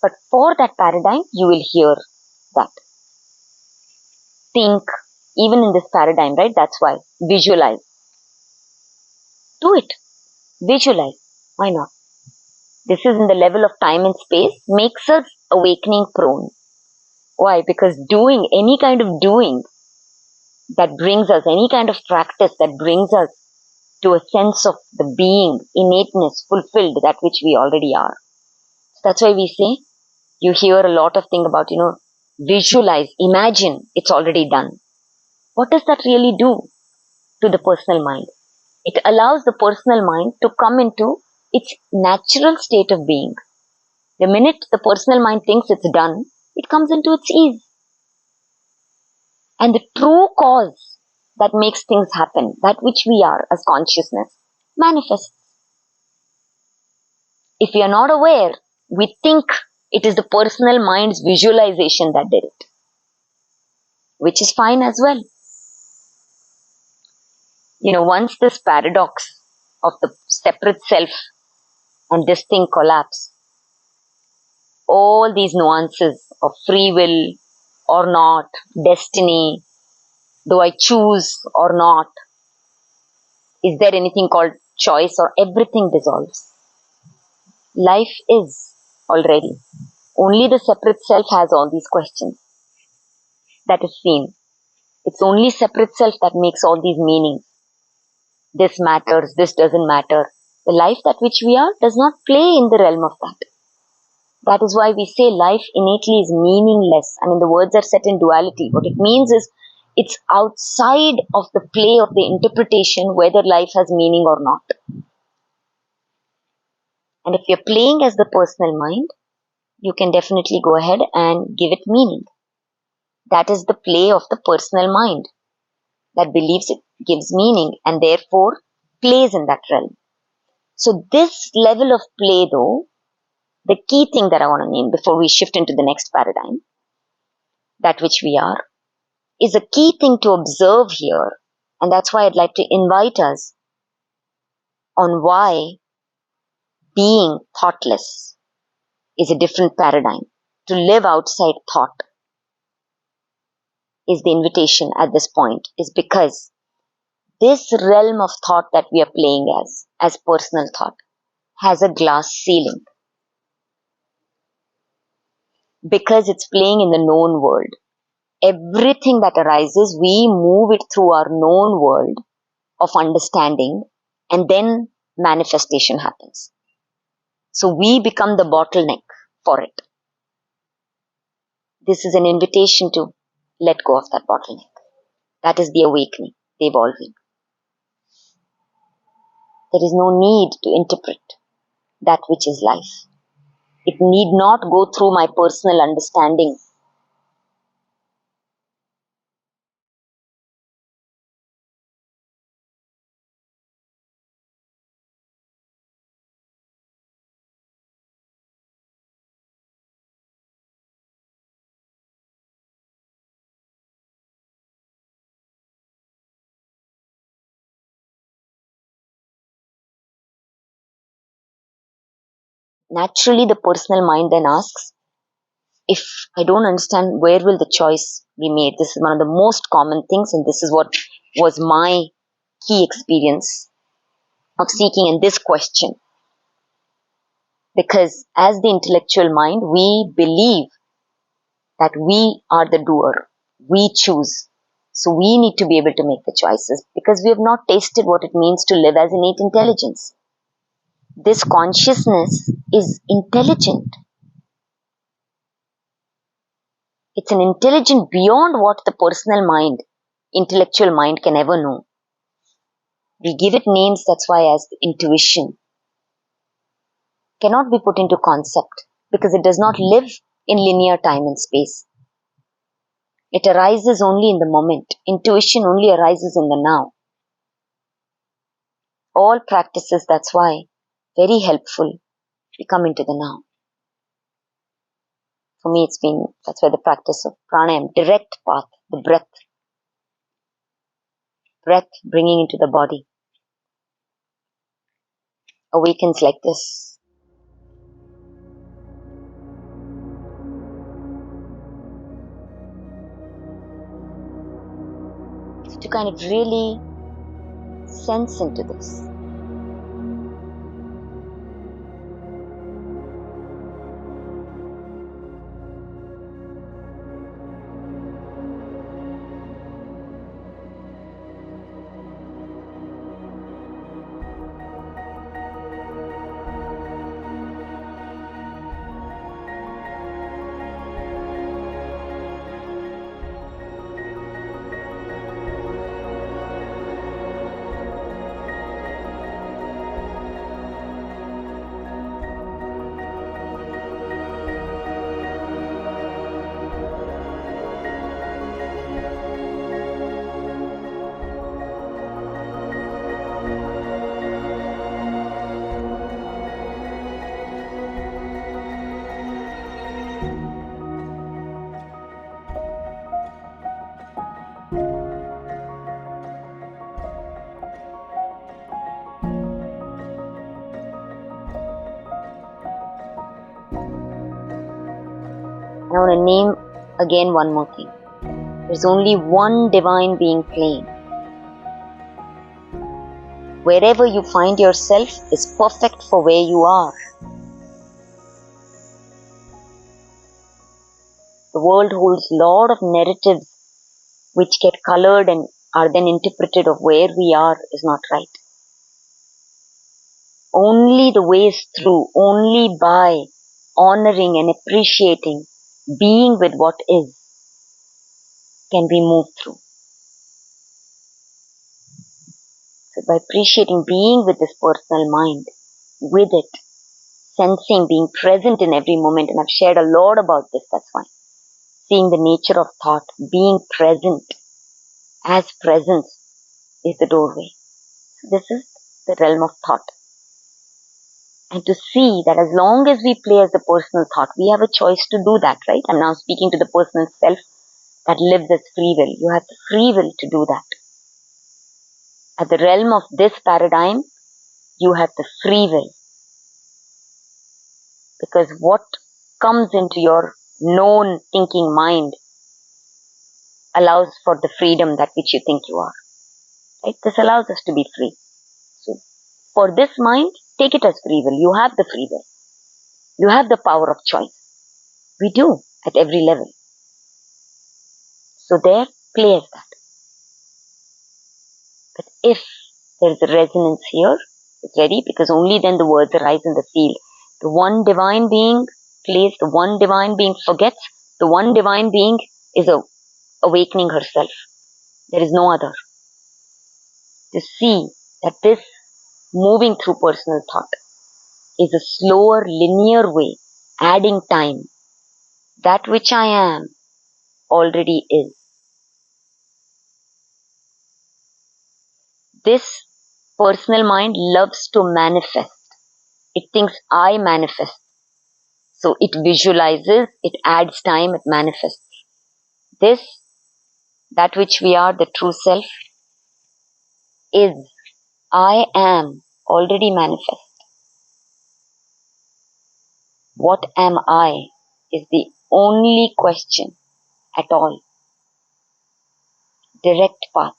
But for that paradigm, you will hear that. Think, even in this paradigm, right? That's why. Visualize. Do it. Visualize. Why not? This is in the level of time and space, makes us awakening prone. Why? Because doing, any kind of doing that brings us, any kind of practice that brings us to a sense of the being, innateness, fulfilled, that which we already are. That's why we say, you hear a lot of things about, visualize, imagine, it's already done. What does that really do to the personal mind? It allows the personal mind to come into its natural state of being. The minute the personal mind thinks it's done, it comes into its ease. And the true cause that makes things happen, that which we are as consciousness, manifests. If we are not aware, we think it is the personal mind's visualization that did it. Which is fine as well. Once this paradox of the separate self and this thing collapse, all these nuances of free will or not, destiny, do I choose or not, is there anything called choice, or everything dissolves. Life is already. Only the separate self has all these questions. That is seen. It's only separate self that makes all these meanings. This matters, this doesn't matter. The life that which we are does not play in the realm of that. That is why we say life innately is meaningless. The words are set in duality. What it means is it's outside of the play of the interpretation whether life has meaning or not. And if you're playing as the personal mind, you can definitely go ahead and give it meaning. That is the play of the personal mind that believes it gives meaning and therefore plays in that realm. So this level of play, though, the key thing that I want to name before we shift into the next paradigm, that which we are, is a key thing to observe here. And that's why I'd like to invite us on why being thoughtless is a different paradigm. To live outside thought is the invitation at this point, is because this realm of thought that we are playing as personal thought, has a glass ceiling. because it's playing in the known world. Everything that arises, we move it through our known world of understanding, and then manifestation happens. So we become the bottleneck for it. This is an invitation to let go of that bottleneck. That is the awakening, the evolving. There is no need to interpret that which is life. It need not go through my personal understanding. Naturally, the personal mind then asks, if I don't understand, where will the choice be made? This is one of the most common things, and this is what was my key experience of seeking in this question. Because as the intellectual mind, we believe that we are the doer. We choose. So we need to be able to make the choices because we have not tasted what it means to live as innate intelligence. This consciousness is intelligent. It's an intelligent beyond what the personal mind, intellectual mind can ever know. We give it names, that's why, as intuition. Cannot be put into concept because it does not live in linear time and space. It arises only in the moment. Intuition only arises in the now. All practices, that's why, very helpful. We come into the now. For me, that's why the practice of pranayama, direct path, the breath. Breath bringing into the body. Awakens like this. So to kind of really sense into this. I want to name again one more thing. There's only one divine being playing. Wherever you find yourself is perfect for where you are. The world holds a lot of narratives which get colored and are then interpreted of where we are is not right. Only the way is through, only by honoring and appreciating, being with what is, can we move through. So by appreciating being with this personal mind, with it, sensing, being present in every moment, and I've shared a lot about this, that's why. Seeing the nature of thought, being present as presence is the doorway. So this is the realm of thought. And to see that as long as we play as the personal thought, we have a choice to do that, right? I'm now speaking to the personal self that lives as free will. You have the free will to do that. At the realm of this paradigm, you have the free will. Because what comes into your known thinking mind allows for the freedom that which you think you are. Right? This allows us to be free. So, for this mind, take it as free will. You have the free will. You have the power of choice. We do. at every level. So there, play as that. But if there is a resonance here, it's ready, because only then the words arise in the field. The one divine being plays, the one divine being forgets, the one divine being is awakening herself. There is no other. To see that this moving through personal thought is a slower, linear way, adding time. That which I am already is. This personal mind loves to manifest. It thinks I manifest. So it visualizes, it adds time, it manifests. This, that which we are, the true self, is, I am, already manifest. What am I is the only question at all. Direct path.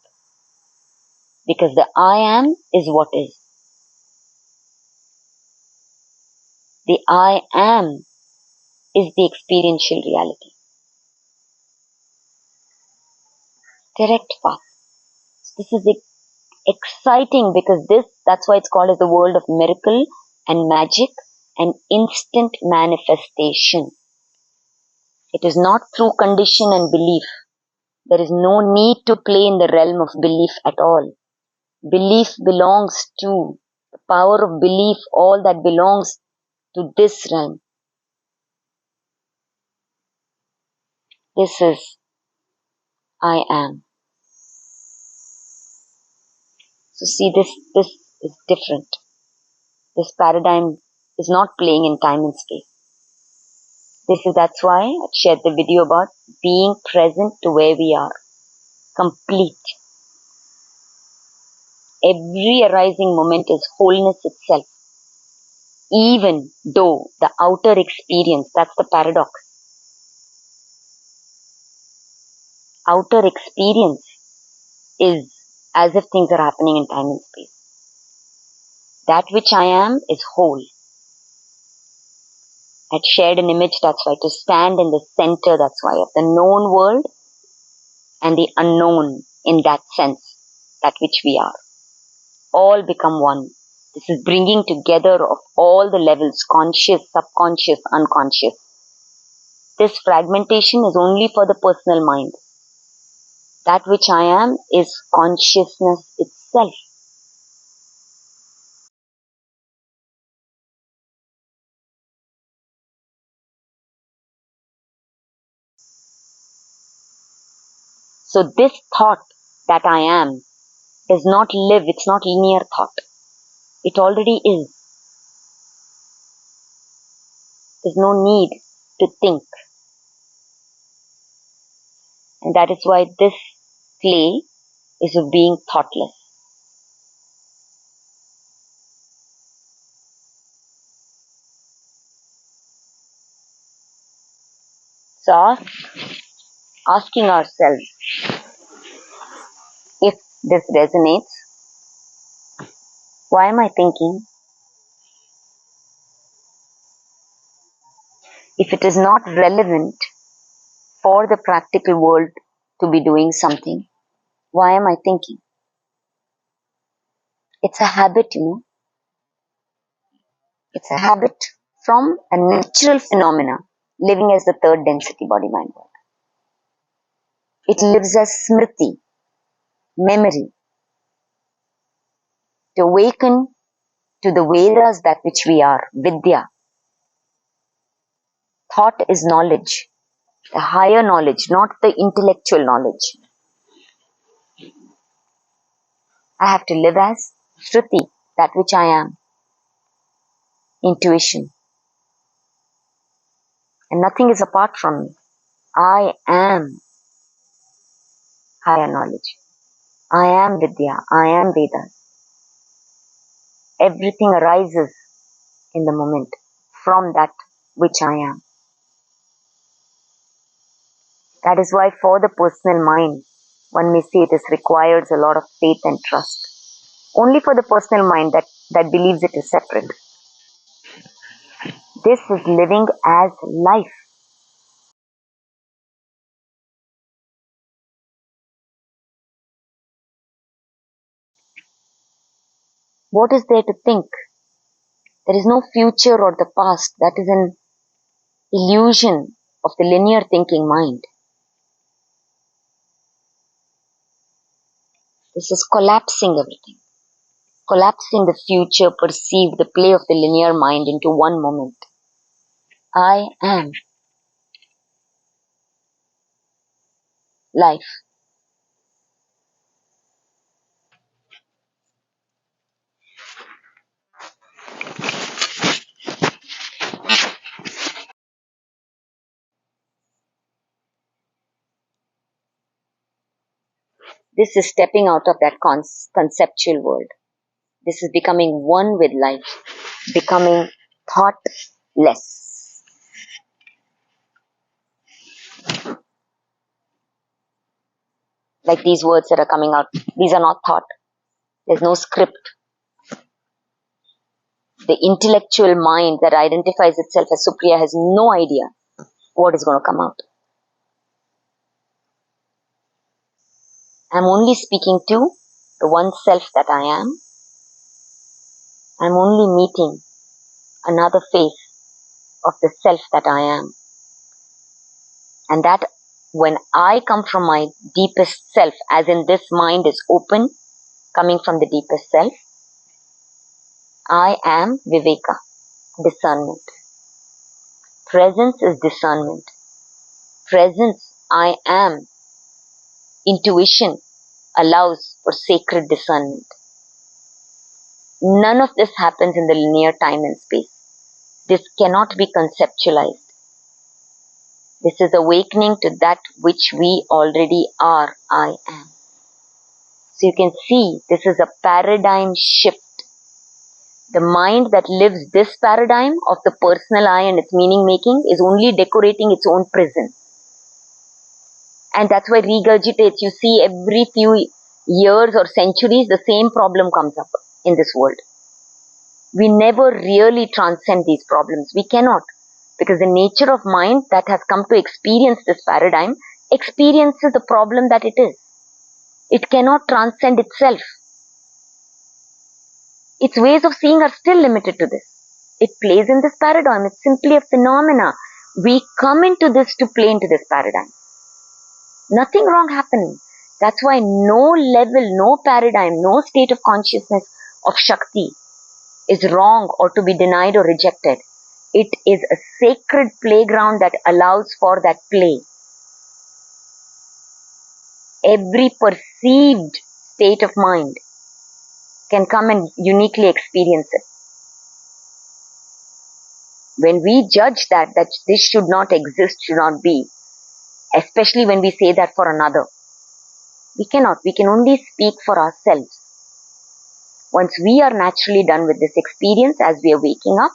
Because the I am is what is. The I am is the experiential reality. Direct path. This is exciting because that's why it's called as the world of miracle and magic and instant manifestation. It is not through condition and belief. There is no need to play in the realm of belief at all. Belief belongs to the power of belief, all that belongs to this realm. This is I am. So see, this is different. This paradigm is not playing in time and space. That's why I shared the video about being present to where we are. Complete. Every arising moment is wholeness itself. Even though the outer experience, that's the paradox. Outer experience is as if things are happening in time and space. That which I am is whole. I'd shared an image, that's why, to stand in the center, that's why, of the known world and the unknown in that sense, that which we are. All become one. This is bringing together of all the levels, conscious, subconscious, unconscious. This fragmentation is only for the personal mind. That which I am is consciousness itself. So this thought that I am does not live, it's not linear thought. It already is. There's no need to think. And that is why this play is of being thoughtless. So asking ourselves, if this resonates, why am I thinking? If it is not relevant for the practical world to be doing something, why am I thinking? It's a habit, It's a habit from a natural phenomena, living as the third density body-mind world. It lives as smriti, memory, to awaken to the Vedas, that which we are, Vidya. Thought is knowledge, the higher knowledge, not the intellectual knowledge. I have to live as Shruti, that which I am, intuition. And nothing is apart from me. I am higher knowledge. I am Vidya. I am Vedas. Everything arises in the moment from that which I am. That is why for the personal mind, one may say this requires a lot of faith and trust. Only for the personal mind that believes it is separate. This is living as life. What is there to think? There is no future or the past. That is an illusion of the linear thinking mind. This is collapsing everything. Collapsing the future, perceived, the play of the linear mind into one moment. I am life. This is stepping out of that conceptual world. This is becoming one with life, becoming thoughtless. Like these words that are coming out, these are not thought. There's no script. The intellectual mind that identifies itself as Supriya has no idea what is going to come out. I'm only speaking to the one self that I am. I'm only meeting another face of the self that I am. And that when I come from my deepest self, as in this mind is open, coming from the deepest self, I am Viveka, discernment. Presence is discernment. Presence, I am, intuition allows for sacred discernment. None of this happens in the linear time and space. This cannot be conceptualized. This is awakening to that which we already are, I am. So you can see this is a paradigm shift. The mind that lives this paradigm of the personal I and its meaning making is only decorating its own prison. And that's why regurgitates. You see every few years or centuries the same problem comes up in this world. We never really transcend these problems. We cannot. Because the nature of mind that has come to experience this paradigm experiences the problem that it is. It cannot transcend itself. Its ways of seeing are still limited to this. It plays in this paradigm. It's simply a phenomena. We come into this to play into this paradigm. Nothing wrong happening. That's why no level, no paradigm, no state of consciousness of Shakti is wrong or to be denied or rejected. It is a sacred playground that allows for that play. Every perceived state of mind can come and uniquely experience it. When we judge that this should not exist, should not be, especially when we say that for another, we cannot. We can only speak for ourselves. Once we are naturally done with this experience as we are waking up,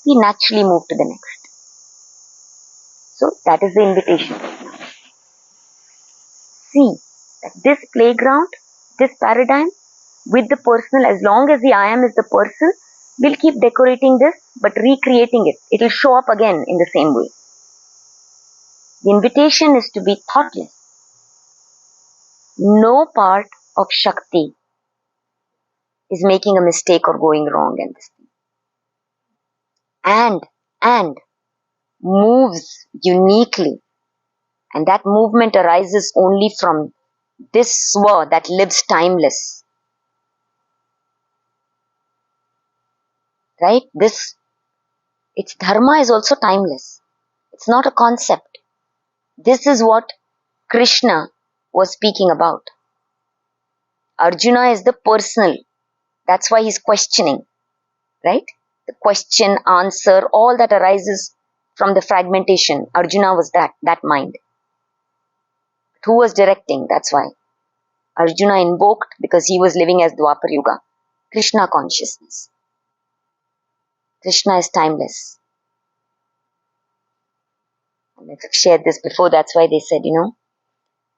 we naturally move to the next. So that is the invitation. See that this playground, this paradigm with the personal, as long as the I am is the person, we'll keep decorating this but recreating it. It will show up again in the same way. The invitation is to be thoughtless. No part of Shakti is making a mistake or going wrong in this thing. And moves uniquely. And that movement arises only from this swa that lives timeless. Right? Its dharma is also timeless. It's not a concept. This is what Krishna was speaking about. Arjuna is the personal. That's why he's questioning. Right? The question, answer, all that arises from the fragmentation. Arjuna was that mind. Who was directing? That's why. Arjuna invoked because he was living as Dwapar Yuga. Krishna consciousness. Krishna is timeless. And I've shared this before, that's why they said,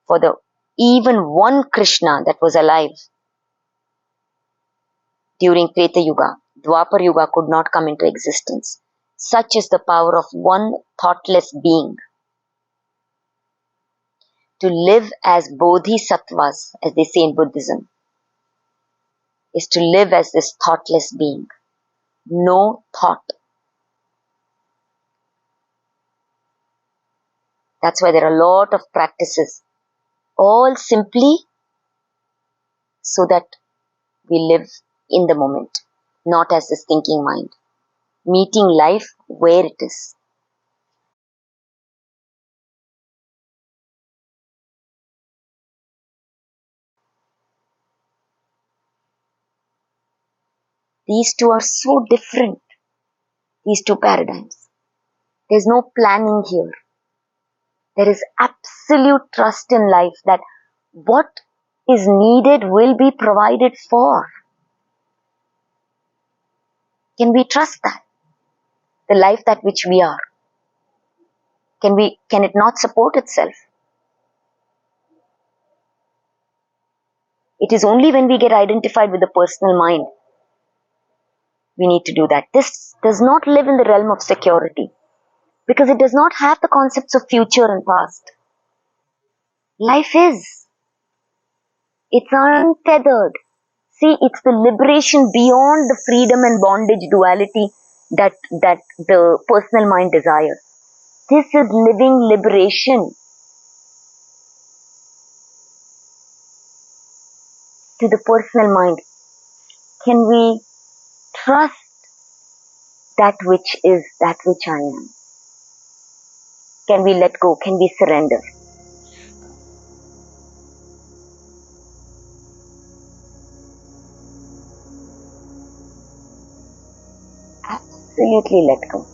for the even one Krishna that was alive during Treta Yuga, Dwapar Yuga could not come into existence. Such is the power of one thoughtless being to live as bodhisattvas, as they say in Buddhism. is to live as this thoughtless being. No thought. That's why there are a lot of practices, all simply so that we live in the moment, not as this thinking mind, meeting life where it is. These two are so different, these two paradigms. There's no planning here. There is absolute trust in life that what is needed will be provided for. Can we trust that? The life that which we are. Can it not support itself? It is only when we get identified with the personal mind we need to do that. This does not live in the realm of security because it does not have the concepts of future and past. Life is. It's untethered. See, it's the liberation beyond the freedom and bondage duality that the personal mind desires. This is living liberation. To the personal mind, can we trust that which is that which I am? Can we let go? Can we surrender? Absolutely let go.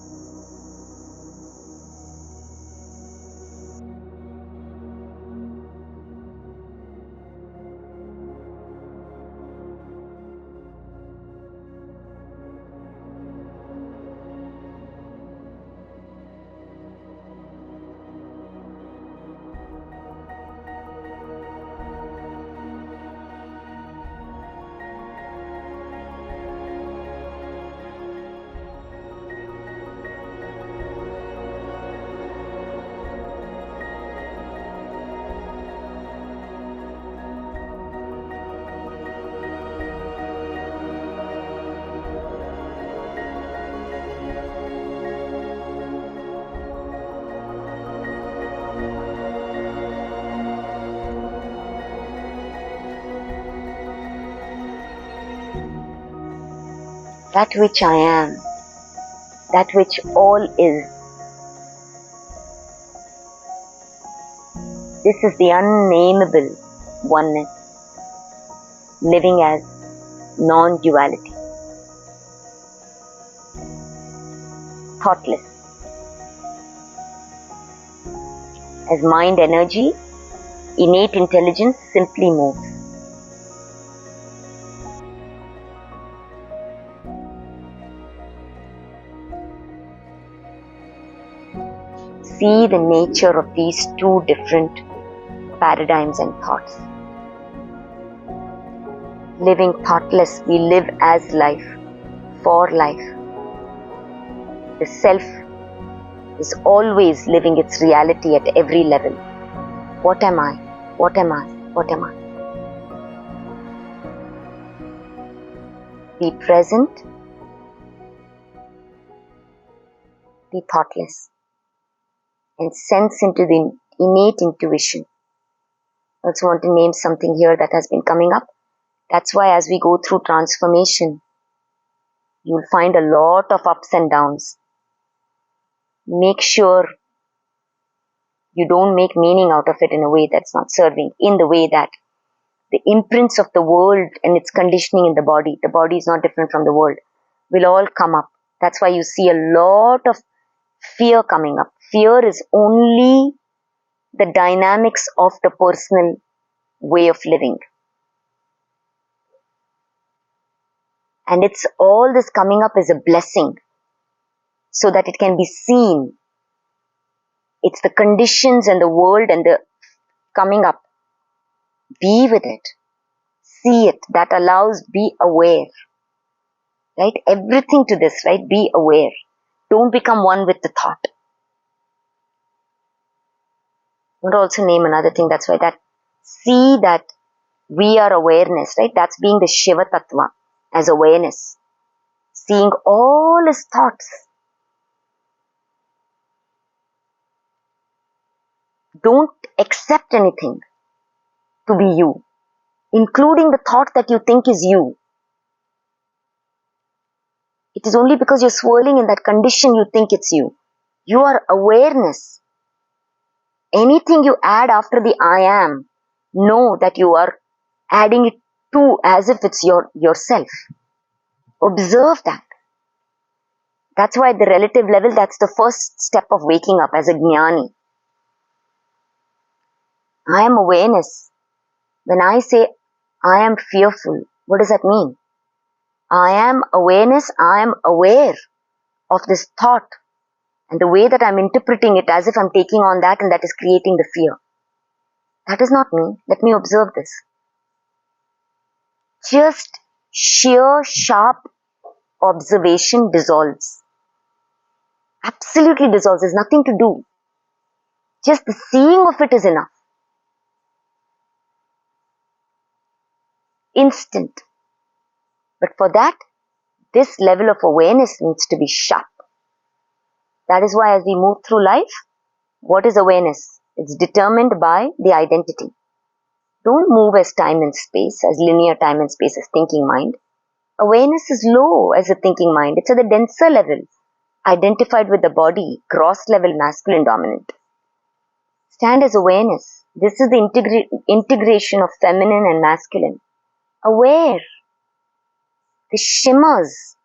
That which I am, that which all is. This is the unnameable oneness, living as non-duality. Thoughtless. As mind energy, innate intelligence simply moves. See the nature of these two different paradigms and thoughts. Living thoughtless, we live as life, for life. The self is always living its reality at every level. What am I? What am I? What am I? Be present, be thoughtless, and sense into the innate intuition. I also want to name something here that has been coming up. That's why as we go through transformation, you'll find a lot of ups and downs. Make sure you don't make meaning out of it in a way that's not serving, in the way that the imprints of the world and its conditioning in the body is not different from the world, will all come up. That's why you see a lot of fear coming up. Fear is only the dynamics of the personal way of living. And it's all this coming up is a blessing so that it can be seen. It's the conditions and the world and the coming up. Be with it. See it. That allows, be aware. Right? Everything to this, right? Be aware. Don't become one with the thought. I would also name another thing. That's why that see that We are awareness, right? That's being the Shiva Tattva as awareness. Seeing all his thoughts. Don't accept anything to be you, including the thought that you think is you. It is only because you're swirling in that condition you think it's you. You are awareness. Anything you add after the I am, know that you are adding it to as if it's yourself. Observe that. That's why at the relative level, that's the first step of waking up as a jnani. I am awareness. When I say I am fearful, what does that mean? I am awareness, I am aware of this thought and the way that I'm interpreting it as if I'm taking on that and that is creating the fear. That is not me. Let me observe this. Just sheer, sharp observation dissolves. Absolutely dissolves. There's nothing to do. Just the seeing of it is enough. Instant. But for that, this level of awareness needs to be sharp. That is why as we move through life, what is awareness? It's determined by the identity. Don't move as time and space, as linear time and space, as thinking mind. Awareness is low as a thinking mind. It's at the denser level, identified with the body, gross level masculine dominant. Stand as awareness. This is the integration of feminine and masculine. Aware. This shimmers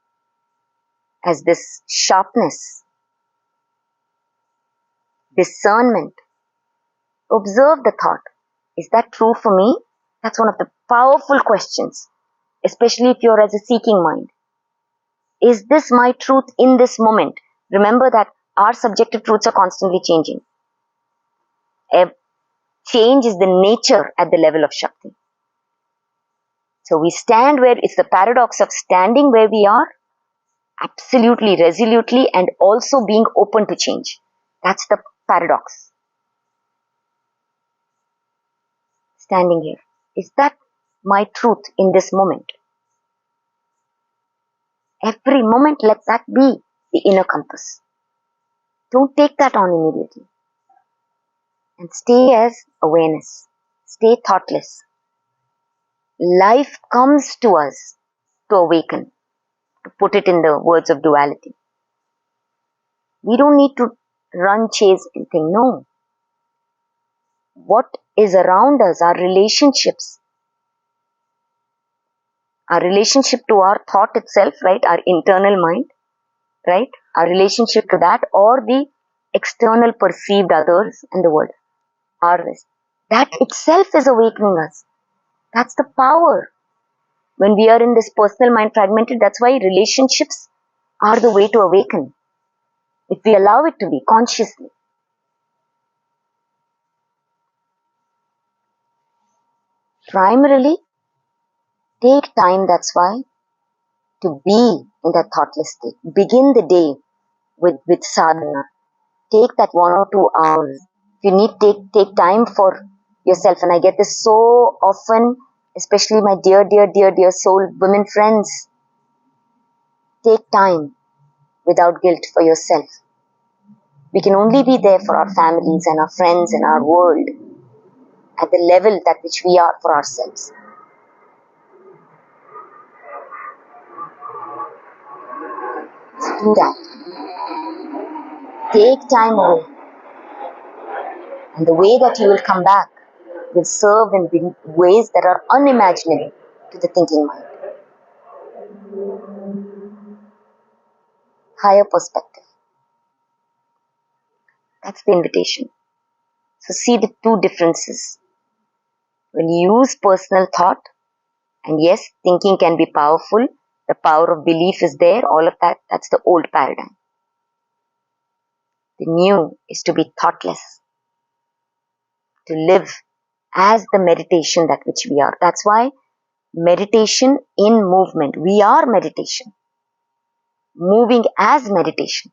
as this sharpness, discernment. Observe the thought. Is that true for me? That's one of the powerful questions, especially if you're as a seeking mind. Is this my truth in this moment? Remember that our subjective truths are constantly changing. Change is the nature at the level of Shakti. So we stand where it's the paradox of standing where we are, absolutely, resolutely, and also being open to change. That's the paradox. Standing here. Is that my truth in this moment? Every moment, let that be the inner compass. Don't take that on immediately. And stay as awareness. Stay thoughtless. Life comes to us to awaken, to put it in the words of duality. We don't need to run, chase anything. No. What is around us, our relationships, our relationship to our thought itself, right? Our internal mind, right? Our relationship to that or the external perceived others and the world. That itself is awakening us. That's the power. When we are in this personal mind fragmented, that's why relationships are the way to awaken. If we allow it to be consciously. Primarily, take time, that's why, to be in that thoughtless state. Begin the day with sadhana. Take that 1 or 2 hours. If you need, take time for yourself. And I get this so often, especially my dear, dear, dear, dear soul women friends. Take time without guilt for yourself. We can only be there for our families and our friends and our world at the level that which we are for ourselves. So do that. Take time away. And the way that you will come back will serve in ways that are unimaginable to the thinking mind. Higher perspective. That's the invitation. So see the two differences. When you use personal thought, and yes, thinking can be powerful, the power of belief is there, all of that, that's the old paradigm. The new is to be thoughtless, to live as the meditation that which we are. That's why meditation in movement. We are meditation. Moving as meditation.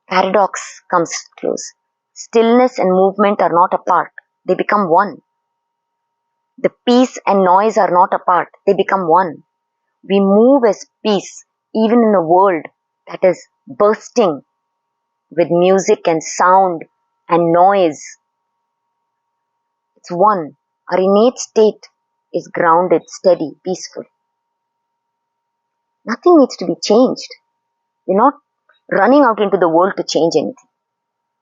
Paradox comes close. Stillness and movement are not apart. They become one. The peace and noise are not apart, they become one. We move as peace even in a world that is bursting with music and sound and noise. It's one. Our innate state is grounded, steady, peaceful. Nothing needs to be changed. We're not running out into the world to change anything,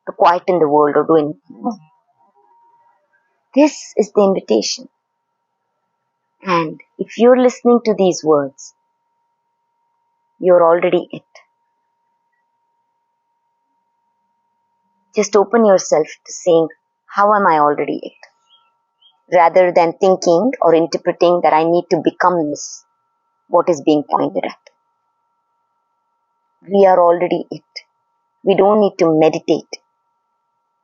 to quieten the world or do anything. This is the invitation. And if you're listening to these words, you're already it. Just open yourself to saying, how am I already it? Rather than thinking or interpreting that I need to become this, what is being pointed at. We are already it. We don't need to meditate.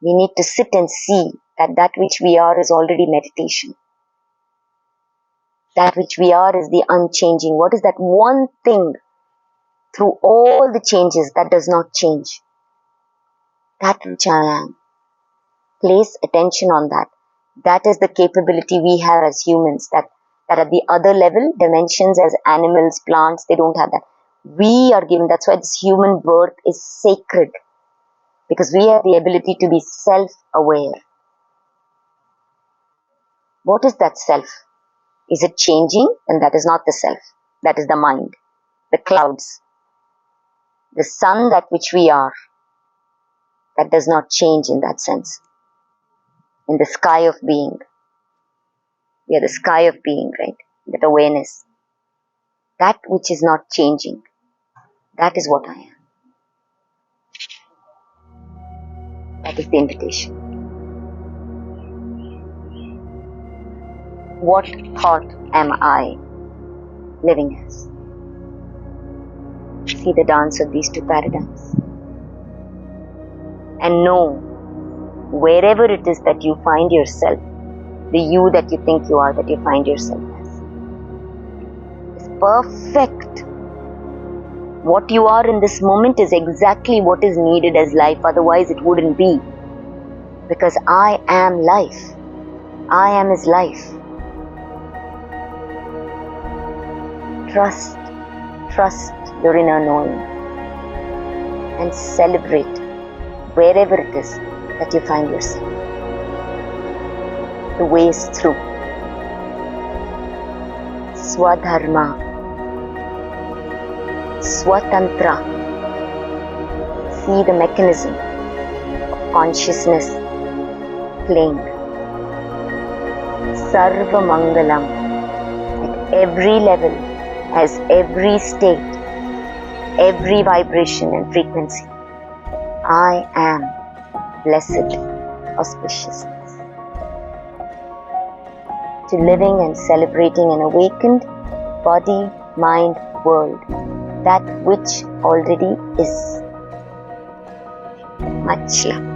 We need to sit and see that that which we are is already meditation. That which we are is the unchanging. What is that one thing through all the changes that does not change? That which I am. Place attention on that. That is the capability we have as humans. That at the other level, dimensions as animals, plants, they don't have that. We are given, that's why this human birth is sacred. Because we have the ability to be self-aware. What is that self? Is it changing? And that is not the self. That is the mind. The clouds. The sun, that which we are. That does not change in that sense. In the sky of being. We are the sky of being, right? That awareness. That which is not changing. That is what I am. That is the invitation. What thought am I living as? See the dance of these two paradigms. And know, wherever it is that you find yourself, the you that you think you are, that you find yourself as, is perfect. What you are in this moment is exactly what is needed as life, otherwise it wouldn't be. Because I am life. I am is life. Trust your inner knowing and celebrate wherever it is that you find yourself. The way is through. Swadharma, Swatantra. See the mechanism of consciousness playing. Sarva Mangalam. At every level, as every state, every vibration and frequency. I am blessed auspiciousness. To living and celebrating an awakened body, mind, world, that which already is. Much love.